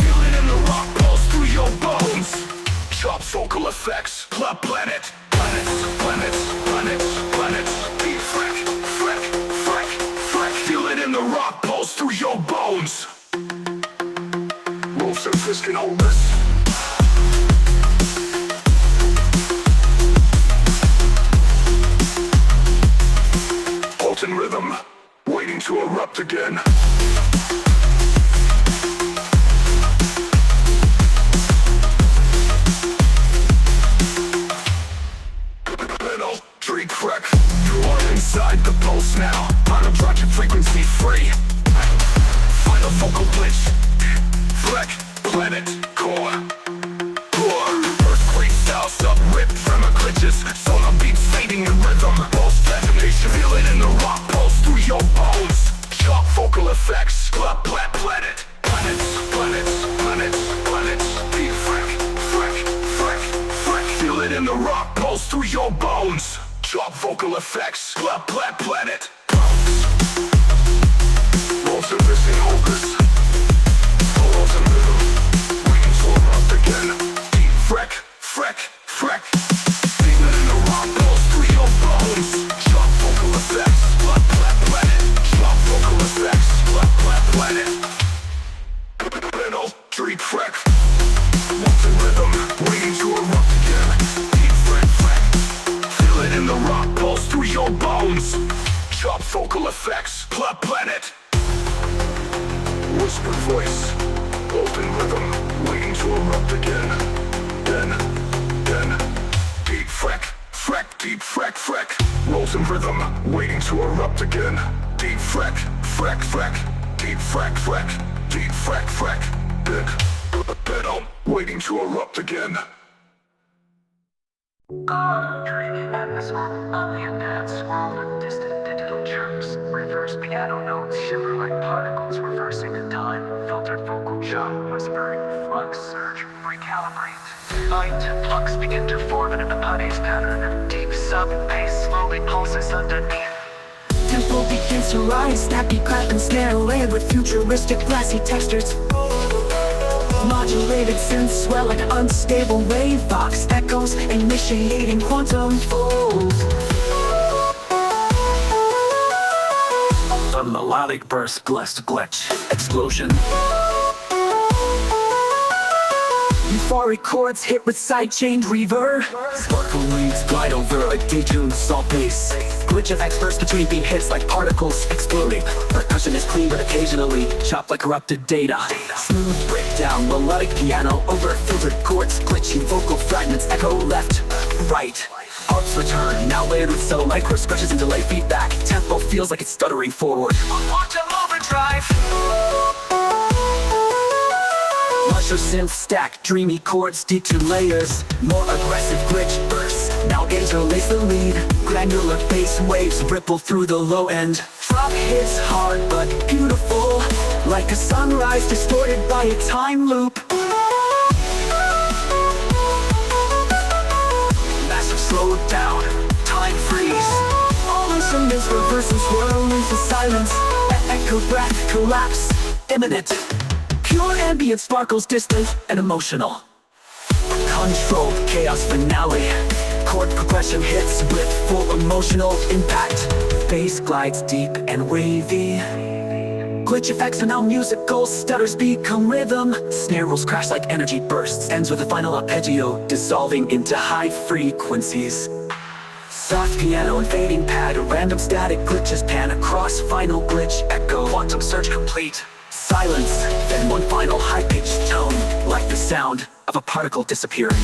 Feel it in the rock. Pulse through your bones. Drop vocal effects, club planet. Planets, planets, planets, planets. Deep freck, freck, freck, freck. Feel it in the rock. Pulse through your bones. Wolves and Fisk can hold this. Halt in rhythm, waiting to erupt again. Pedal, tree crack. You are inside the pulse now. Unobstructed frequency free. Final vocal glitch. Freck, planet, core. Earthquake style, sub ripped from the glitches. Solar beats fading in rhythm. Pulse detonation, feel it in the rock. Pulse through your bones. Chalk vocal effects, club black planet. Planets, planets, planets, planets. Deep freck, freck, freck, freck. Feel it in the rock. Pulse through your bones. Chalk vocal effects, club black planet. Wolves are missing hopeless. Walls and rhythm, waiting to erupt again. Deep freck, freck, freck. Feel it in the rock. Pulse through your bones. Chalk vocal effects, club black planet. Chalk vocal effects, club black planet. Pedal, tree crack. Walls and rhythm, waiting to erupt again. Deep freck, freck. Feel it in the rock. Pulse through your bones. Chop vocal effects, club planet. Whisper voice, open rhythm, waiting to erupt again. Then, deep freck, freck, deep freck, freck. Rolls in rhythm, waiting to erupt again. Deep freck, freck, freck, deep freck, freck, deep freck, freck. Pedal, waiting to erupt again. And the song of the Anthems, swallowed distant digital chirps. Reverse piano notes shiver like particles reversing in time. Filtered vocal chop, whispering, flux, surge, recalibrate. Light flux begin to form in an Apane's pattern. Deep sub bass slowly pulses underneath. Tempo begins to rise, snappy clap and snare layered with futuristic glassy textures. Modulated synths swell like unstable wave box echoes, initiating quantum folds. A melodic burst, blessed glitch, explosion. Euphoric chords hit with side-chained reverb. Sparkle leaves glide over a detuned salt bass. Glitch effects burst between beat hits like particles exploding. Percussion is clean but occasionally chopped like corrupted data. Smooth breakdown, melodic piano over filtered chords. Glitchy vocal fragments echo left, right. Harps return, now layered with subtle micro scratches and delay feedback. Tempo feels like it's stuttering forward. Quantum overdrive. Lusher synth stack, dreamy chords, detuned layers. More aggressive glitch bursts, now interlace the lead. Granular bass waves ripple through the low end. Drop hits hard but beautiful, like a sunrise distorted by a time loop. Massive slowed down, time freeze. All instruments reverse and swirl into silence. Echo breath collapse, imminent. Pure ambient sparkles distant and emotional. controlled chaos finale. Chord progression hits with full emotional impact. Bass glides deep and wavy. Glitch effects and now musical stutters become rhythm. Snare rolls crash like energy bursts. Ends with a final arpeggio dissolving into high frequencies. Soft piano and fading pad, random static glitches pan across. Final glitch echo, quantum surge complete. Silence, then one final high-pitched tone, like the sound of a particle disappearing.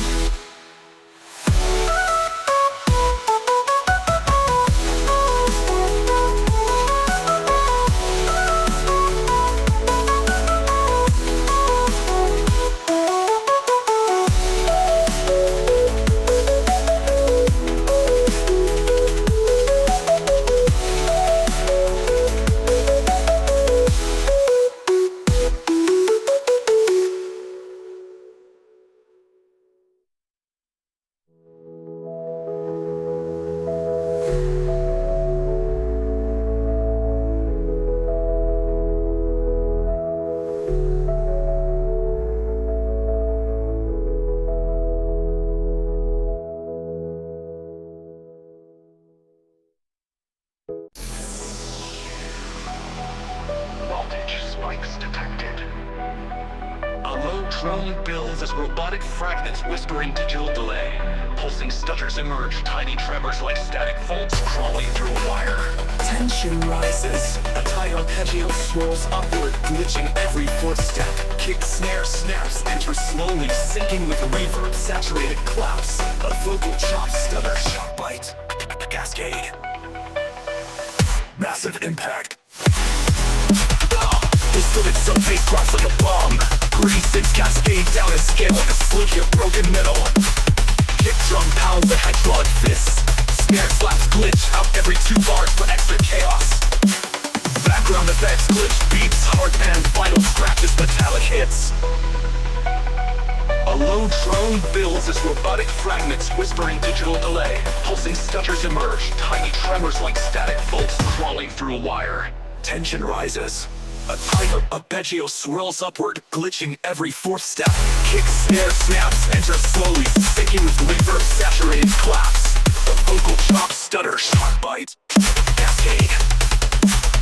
Voltage spikes detected. A low drone builds as robotic fragments whispering digital delay. Pulsing stutters emerge, tiny tremors like static volts crawling through a wire. Tension rises, a tight arpeggio swirls upward, glitching every fourth step. Kick, snare, snaps, enter slowly, syncing with the reverb, saturated claps. A vocal chop, stutter, shock bite, cascade. Massive impact. Distorted some bass drops like a bomb. Gritty synths cascade down a scale like a slinky of broken metal. Kick drum pounds like hydraulic fists. Snare slaps glitch out every 2 bars for extra chaos. Background effects glitch beats, hard pan final scratches, metallic hits. A low drone builds as robotic fragments whispering digital delay. Pulsing stutters emerge, tiny tremors like static bolts crawling through a wire. Tension rises. A tight arpeggio swirls upward, glitching every fourth step. Kick, snare, snaps, enter slowly, syncing with reverb, saturated claps. A vocal chop, stutter, shock bite, cascade.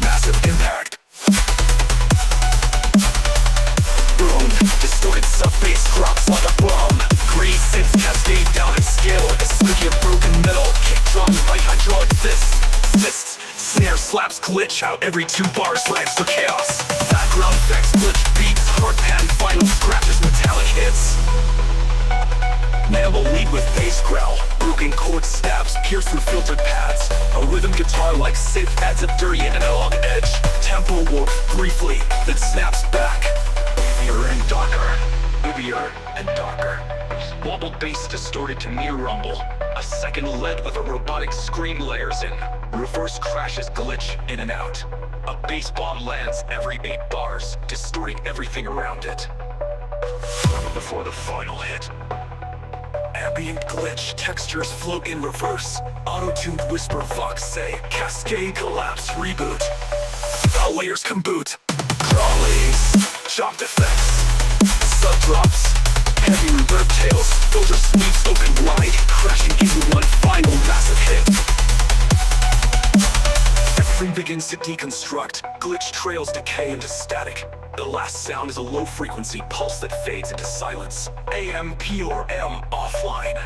Massive impact. Boom, distorted sub-bass drops like a bomb. Gritty synths cascade down in scale like a slinky of broken metal. Kick drums like hydraulic fists. Snare slaps glitch out every 2 bars, lands for chaos. Background effects glitch beats, hard pan final scratches, metallic hits. Mammal lead with bass growl, broken chord stabs pierce through filtered pads. A rhythm guitar like synth adds a dirty analog edge. Tempo warp briefly, then snaps back. Heavier and darker, heavier and darker. Wobbled bass distorted to near rumble. A second lead with a robotic scream layers in. Reverse crashes glitch in and out. A bass bomb lands every 8 bars, distorting everything around it. Before the final hit, ambient glitch, textures float in reverse. Auto-tuned whisper, vox say, cascade, collapse, reboot. All layers come boot. Crawlies, chopped effects, sub-drops, heavy reverb tails, filter sweeps open wide, crashing into one final massive hit. Everything begins to deconstruct, glitch trails decay into static. The last sound is a low-frequency pulse that fades into silence. AM, P or M, offline.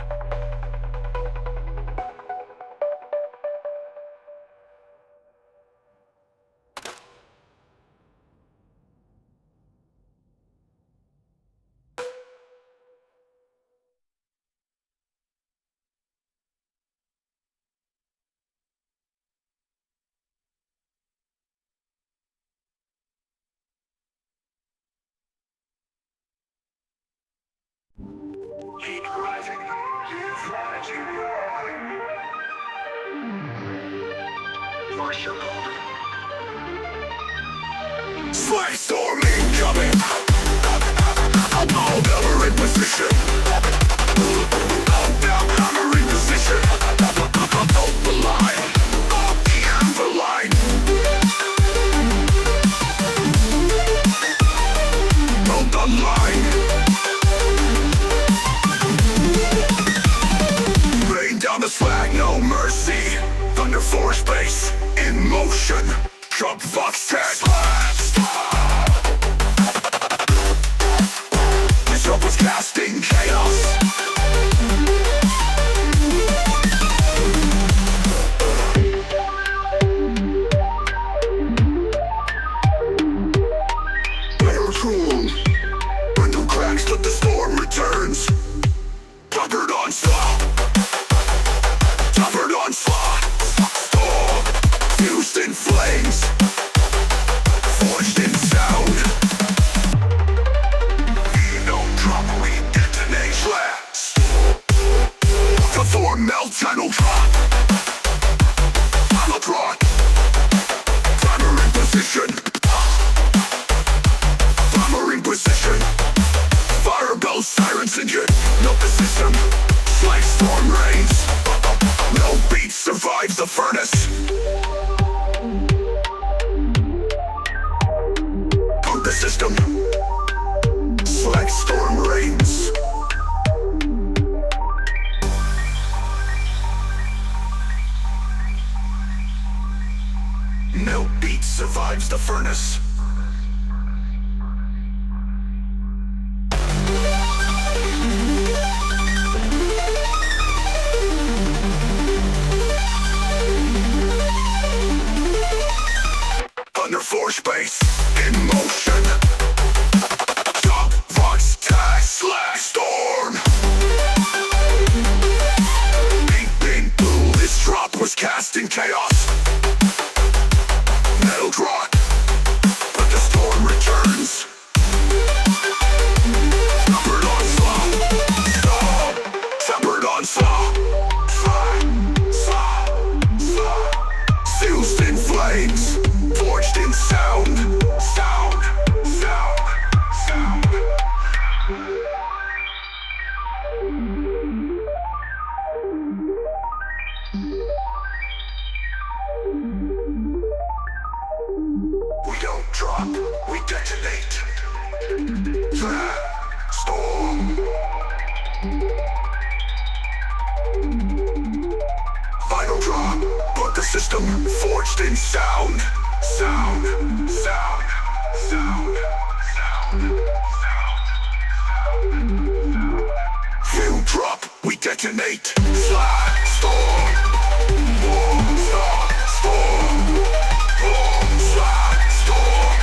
Keep rising. Strategy. Marshall. Slay storm incoming. I'll never in position. I'm down, hammer in position. Hold the line. Hold the line. Hold the line. the swag, no mercy. Thunder force bass in motion. Jump fox tag. This drop was casting chaos. Window cracks, but the storm returns. Covered on slop. Covered on slop. Storm. Fused in flames. Forged in sound. You don't drop, we detonate. Slaps. The form melts and will drop. Final drop. Timer in position. Position. Fire bells, sirens engine. No the system. Like storm rains. No beat survives the furnace. Pump the system. Like storm rains. No beat survives the furnace. Thunder force bass in motion. Top vox tag slash storm. Bing bing boom. This drop was cast in chaos. Metal drop, but the storm returns. Tempered on slaw. Tempered on slaw. Fused in flames. Forged in sound. Sound. Sound. Sound. We don't drop, we detonate. Storm. Final drop, but the system forged in sound. Sound, sound, sound, sound, sound. You drop, we detonate. Slide, storm. Boom, slide, storm. Boom, slide, storm.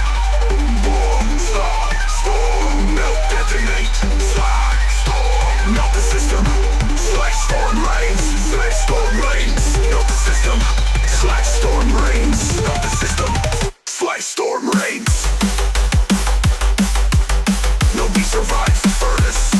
Boom, slide, storm. Melt, detonate. Slide, storm. Melt the system. Slash storm rains. Slash storm rains. Melt the system. Slash storm rains. Melt the system. Slash storm rains. Nobody survives the furnace.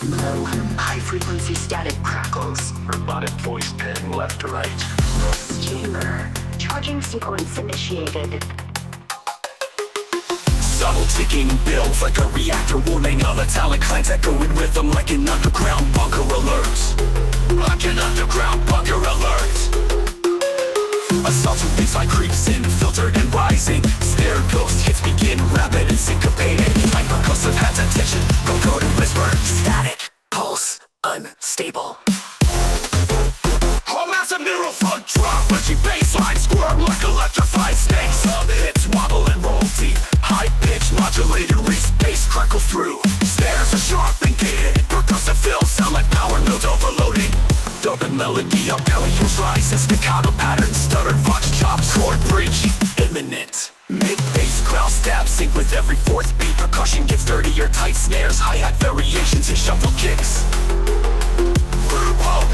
Low, high-frequency static crackles. Robotic voice pen left to right. Chamber. Charging sequence initiated. Subtle ticking builds like a reactor warning. A metallic lines echoing with them like an underground bunker alert. Like an underground bunker alert. Assaulting baseline creeps in, filtered and rising. Snare ghost hits begin rapid and syncopated. Like percussive hands and tension, go code and whisper. Static, pulse, unstable. A massive neural funk drop, punchy baseline squirm like electrified snakes. The hits wobble and roll deep. High-pitched modulated reach bass crackle through. Snares are sharp and gated. Percussive fills sound like power nodes overloading. Dub and melody up, Pelios rise and staccato patterns. Stuttered vox chops, chord bridge imminent. Mid-bass growl stab sync with every fourth beat. Percussion gets dirtier, tight snares, hi-hat variations and shuffle kicks.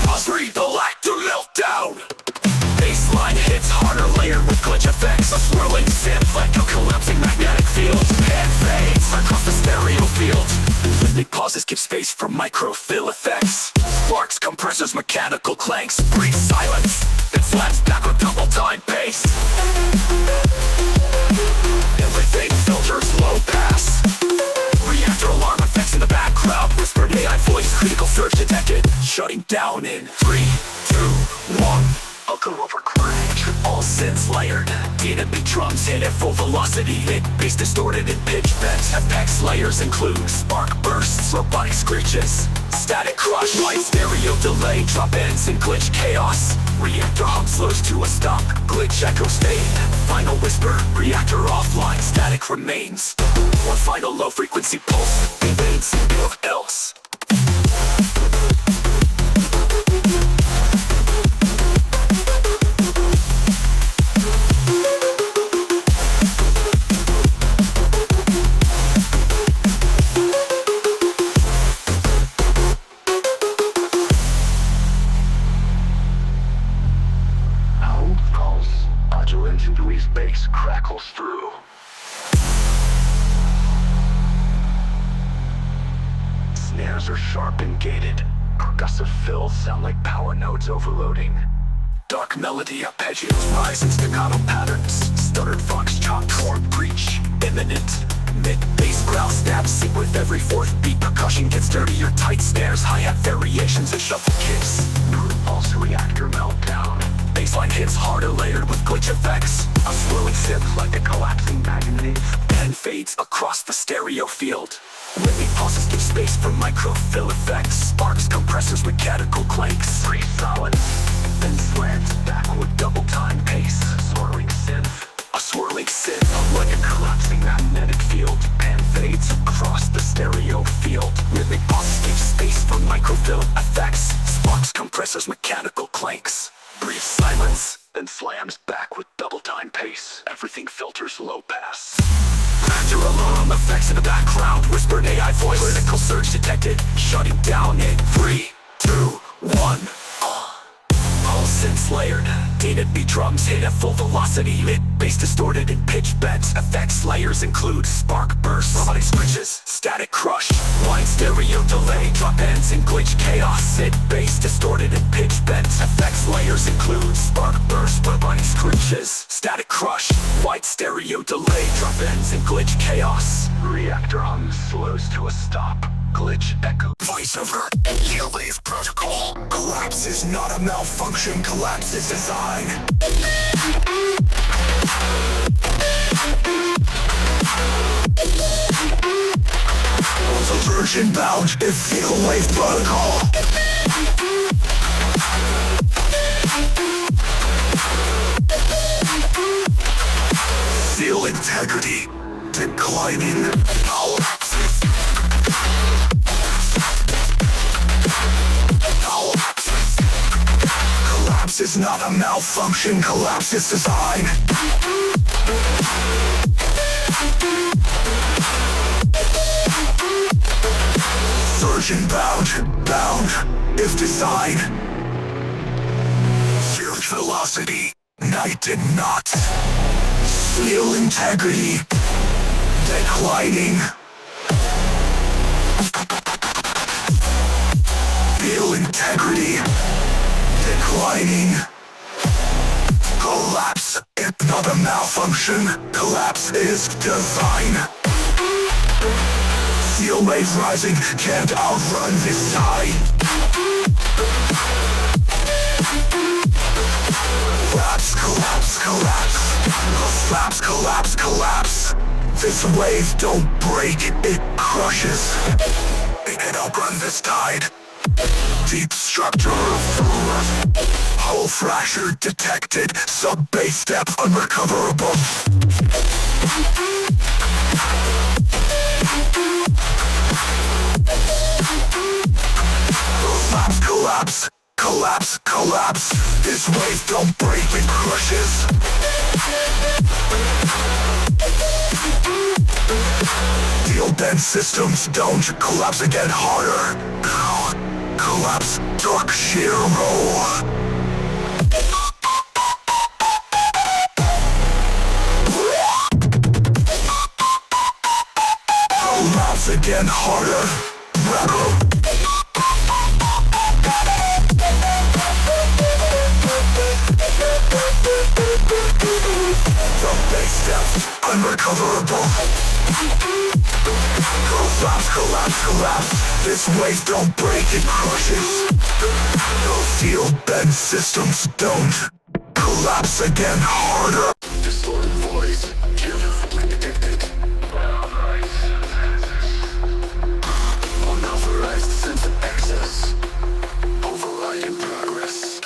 Pause, read the light to melt down. Baseline hits harder, layered with glitch effects. A swirling synth like a collapsing magnetic field. And fades across the stereo field. Rhythmic pauses give space for microfill effects. Sparks, compressors, mechanical clanks. Brief silence, then slaps back with double time pace. Everything filters low pass. Reactor alarm effects in the background, whispered AI voice, critical surge detected. Shutting down in 3, 2, 1. I'll go over crash. All synths layered, D&B drums hit at full velocity. Hit bass distorted and pitch bends. FX layers include spark bursts, robotic screeches, static crush, light stereo delay, drop ends and glitch chaos. Reactor hum slows to a stop, glitch echo state. Final whisper, reactor offline, static remains. One final low frequency pulse, evades of else. Bass crackles through. Snares are sharp and gated. Percussive fills sound like power nodes overloading. Dark melody arpeggios rise in staccato patterns. Stuttered fox chop chord breach. Imminent mid-bass growl stab sync with every fourth beat. Percussion gets dirtier, tight snares, hi-hat variations and shuffle kicks. Pulse reactor meltdown. Bassline hits harder, layered with glitch effects. A swirling synth like a collapsing magnet. And fades across the stereo field. Rhythmic pauses give space for microfill effects. Sparks, compressors, mechanical clanks. Free silence, then slants back with double time pace. Swirling synth. A swirling synth like a collapsing magnetic field. And fades across the stereo field. Rhythmic pauses give space for microfill effects. Sparks, compressors, mechanical clanks. Brief silence, then slams back with double time pace. Everything filters low pass. Factor alarm effects in the background, whispered AI voice, critical surge detected. Shutting down in 3, 2, 1. All synths layered, D&B drums hit at full velocity. Mid bass distorted and pitch bends. Effects layers include spark bursts, robotic screeches, static crush, wide stereo delay, drop ends and glitch chaos. Mid bass distorted and pitch bends. Effects layers include spark bursts, robotic screeches, static crush, wide stereo delay, drop ends and glitch chaos. Reactor hum slows to a stop. Glitch echo. Voiceover, Wave protocol. Collapse is not a malfunction, collapse is design. Also version bound, if Wave protocol. Seal integrity, declining power. Collapse is not a malfunction, collapse is design. Surgeon bound, if design. Surge velocity, night and not. Seal integrity, declining. Seal integrity, declining. Collapse, it's not a malfunction. Collapse is design. Seal wave rising, can't outrun this tide. Collapse, collapse, collapse. Collapse, collapse, collapse. This wave don't break, it crushes. It can outrun this tide. Deep structure of hull fracture detected. Sub-bass depth unrecoverable. Collapse, collapse, collapse, collapse. This wave don't break, it crushes. Steel dense systems don't collapse again harder. Collapse, dark shear roll. Collapse again harder. Rattle. The base depth unrecoverable. Collapse, collapse, collapse. This wave don't break, it crushes. No steel bed systems don't collapse again harder. Distorted voice, addicted. Unauthorized sense of excess. Override in progress.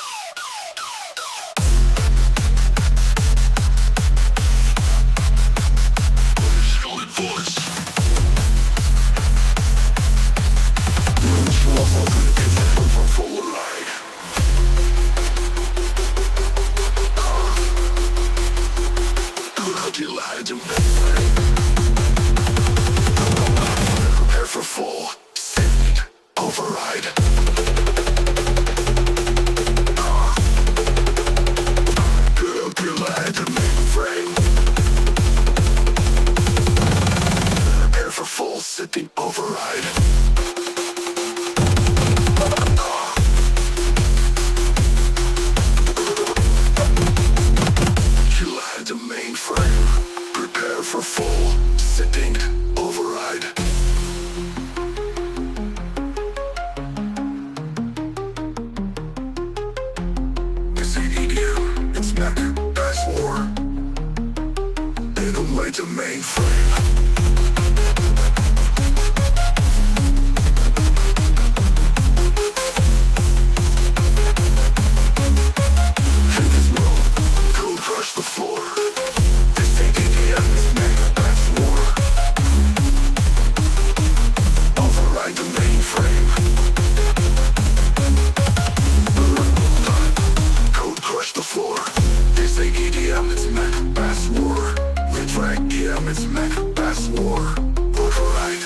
Distorted voice. Prepare for full send override. Glide to mainframe. Prepare for full sitting override. Glide to mainframe. Prepare for full sitting override. It's EDM, it's mech, that's war. It'll wait to mainframe. Hit this road, go crush the floor. This ain't EDM, it's mech, that's war. Override the mainframe. Code crush the floor. This ain't EDM, it's mech, bass war. Retract EM, it's mech, bass war. Override.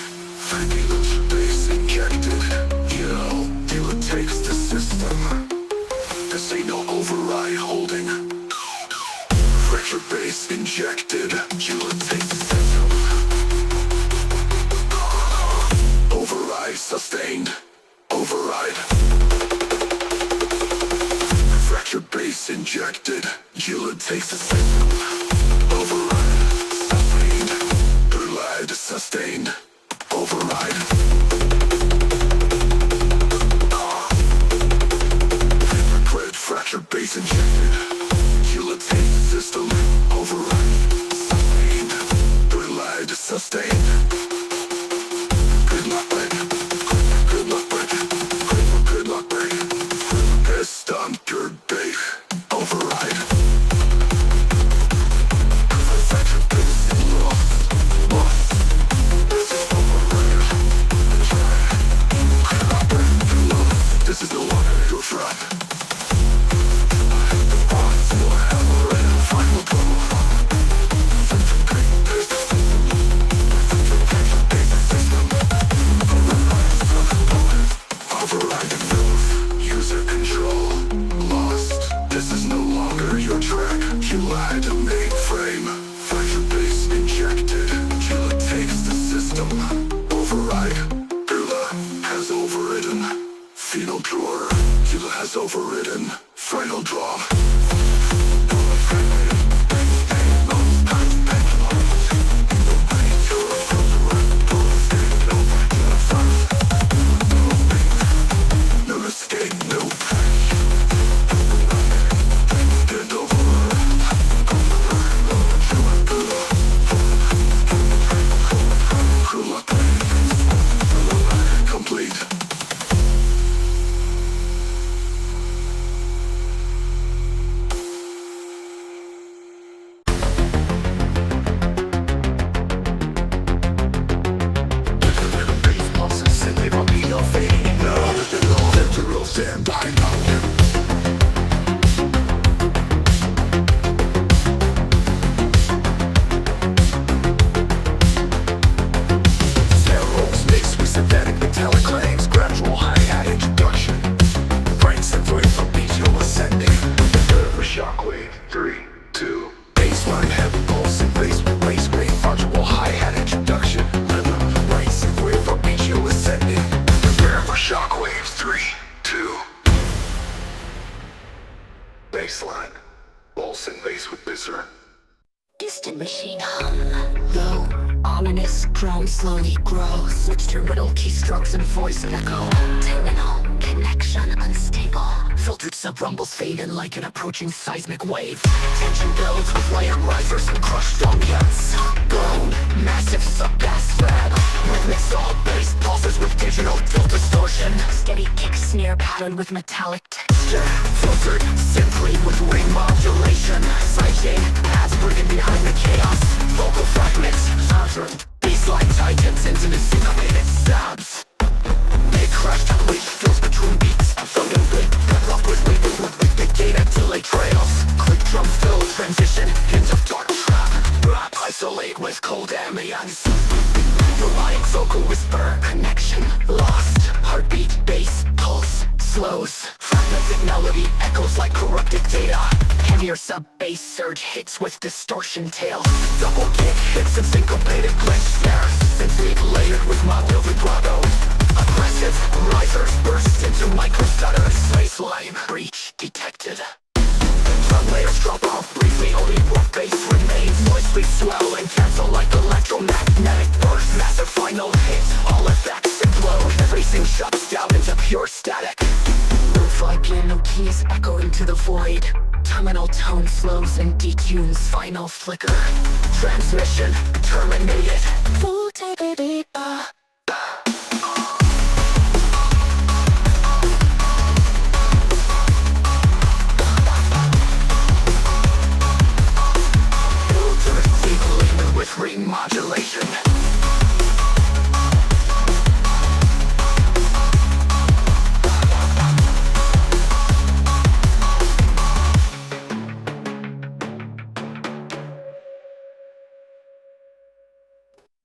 Fabulous base injected. Dealer takes the system. This ain't no override holding. Fracture base injected. Dealer takes the system. Override sustained. Override. Fracture base injected. Dealer takes the system. Override. Sustained. Glide sustained. Override. Grid fracture base injected. Dealer takes the system. Override. Sustained. Glide sustained. Good luck, break. Good luck, break. Good luck, break. Pissed on good bait. Override. Fracture base lost. Lost. This is override. Good luck, break. Lost. This is no longer your trap. The bonds will hammer and final blow. Fracture base system. Fracture base system. Override the move. User control. Lost. This is no longer your track. You lied to mainframe. Fracture base injected. Killer takes the system. Override. Killer has overridden. Final drawer. Killer has overridden. Final draw. No escape, no get over. Complete. Stand by now. Steroids mixed with synthetic metallic claims. Gradual hi-hat introduction. Brain separate from BGO ascending. For shockwave. 3, 2. Baseline heavy pulse and bass with bass grain. Gradual hi-hat introduction. Brain separate from BGO ascending. Prepare for shockwaves. 3, 2. Baseline. Pulse and bass with bizarre. Distant machine hum. Low. Ominous drone slowly grows. Switch terminal keystrokes and voice echo. Terminal connection unstable. Filtered sub-rumbles fade in like an approaching seismic wave. Tension builds with layer risers and crushed ambience. Blown, massive sub-bass thread. Rhythmic saw bass pulses with digital tilt distortion. Steady kick snare pattern with metallic texture. Filtered simply with ring modulation. Sidechain pads breathing behind the chaos. Vocal fragments, pattern. Bassline tightens into the syncopated stabs. They crashed, which fills between beats. Thunder big, cut off with labels with big data delay trails. Click drum fill transition, hint of dark trap. Rap isolate with cold ambience. Melodic vocal whisper, connection lost. Heartbeat, bass, pulse, slows. Fragmented melody echoes like corrupted data. Heavier sub-bass surge hits with distortion tails. Double kick hits and syncopated glitch snares. Simply layered with mild vibrato. Aggressive risers burst into micro stutters. Baseline breach detected. Drum layers drop off briefly, only rough bass remains. Noisely swell and cancel like electromagnetic bursts. Massive final hit, all effects implode. Everything shuts down into pure static. Lo-fi piano keys echo into the void. Terminal tone slows and detunes, final flicker. Transmission terminated. Full take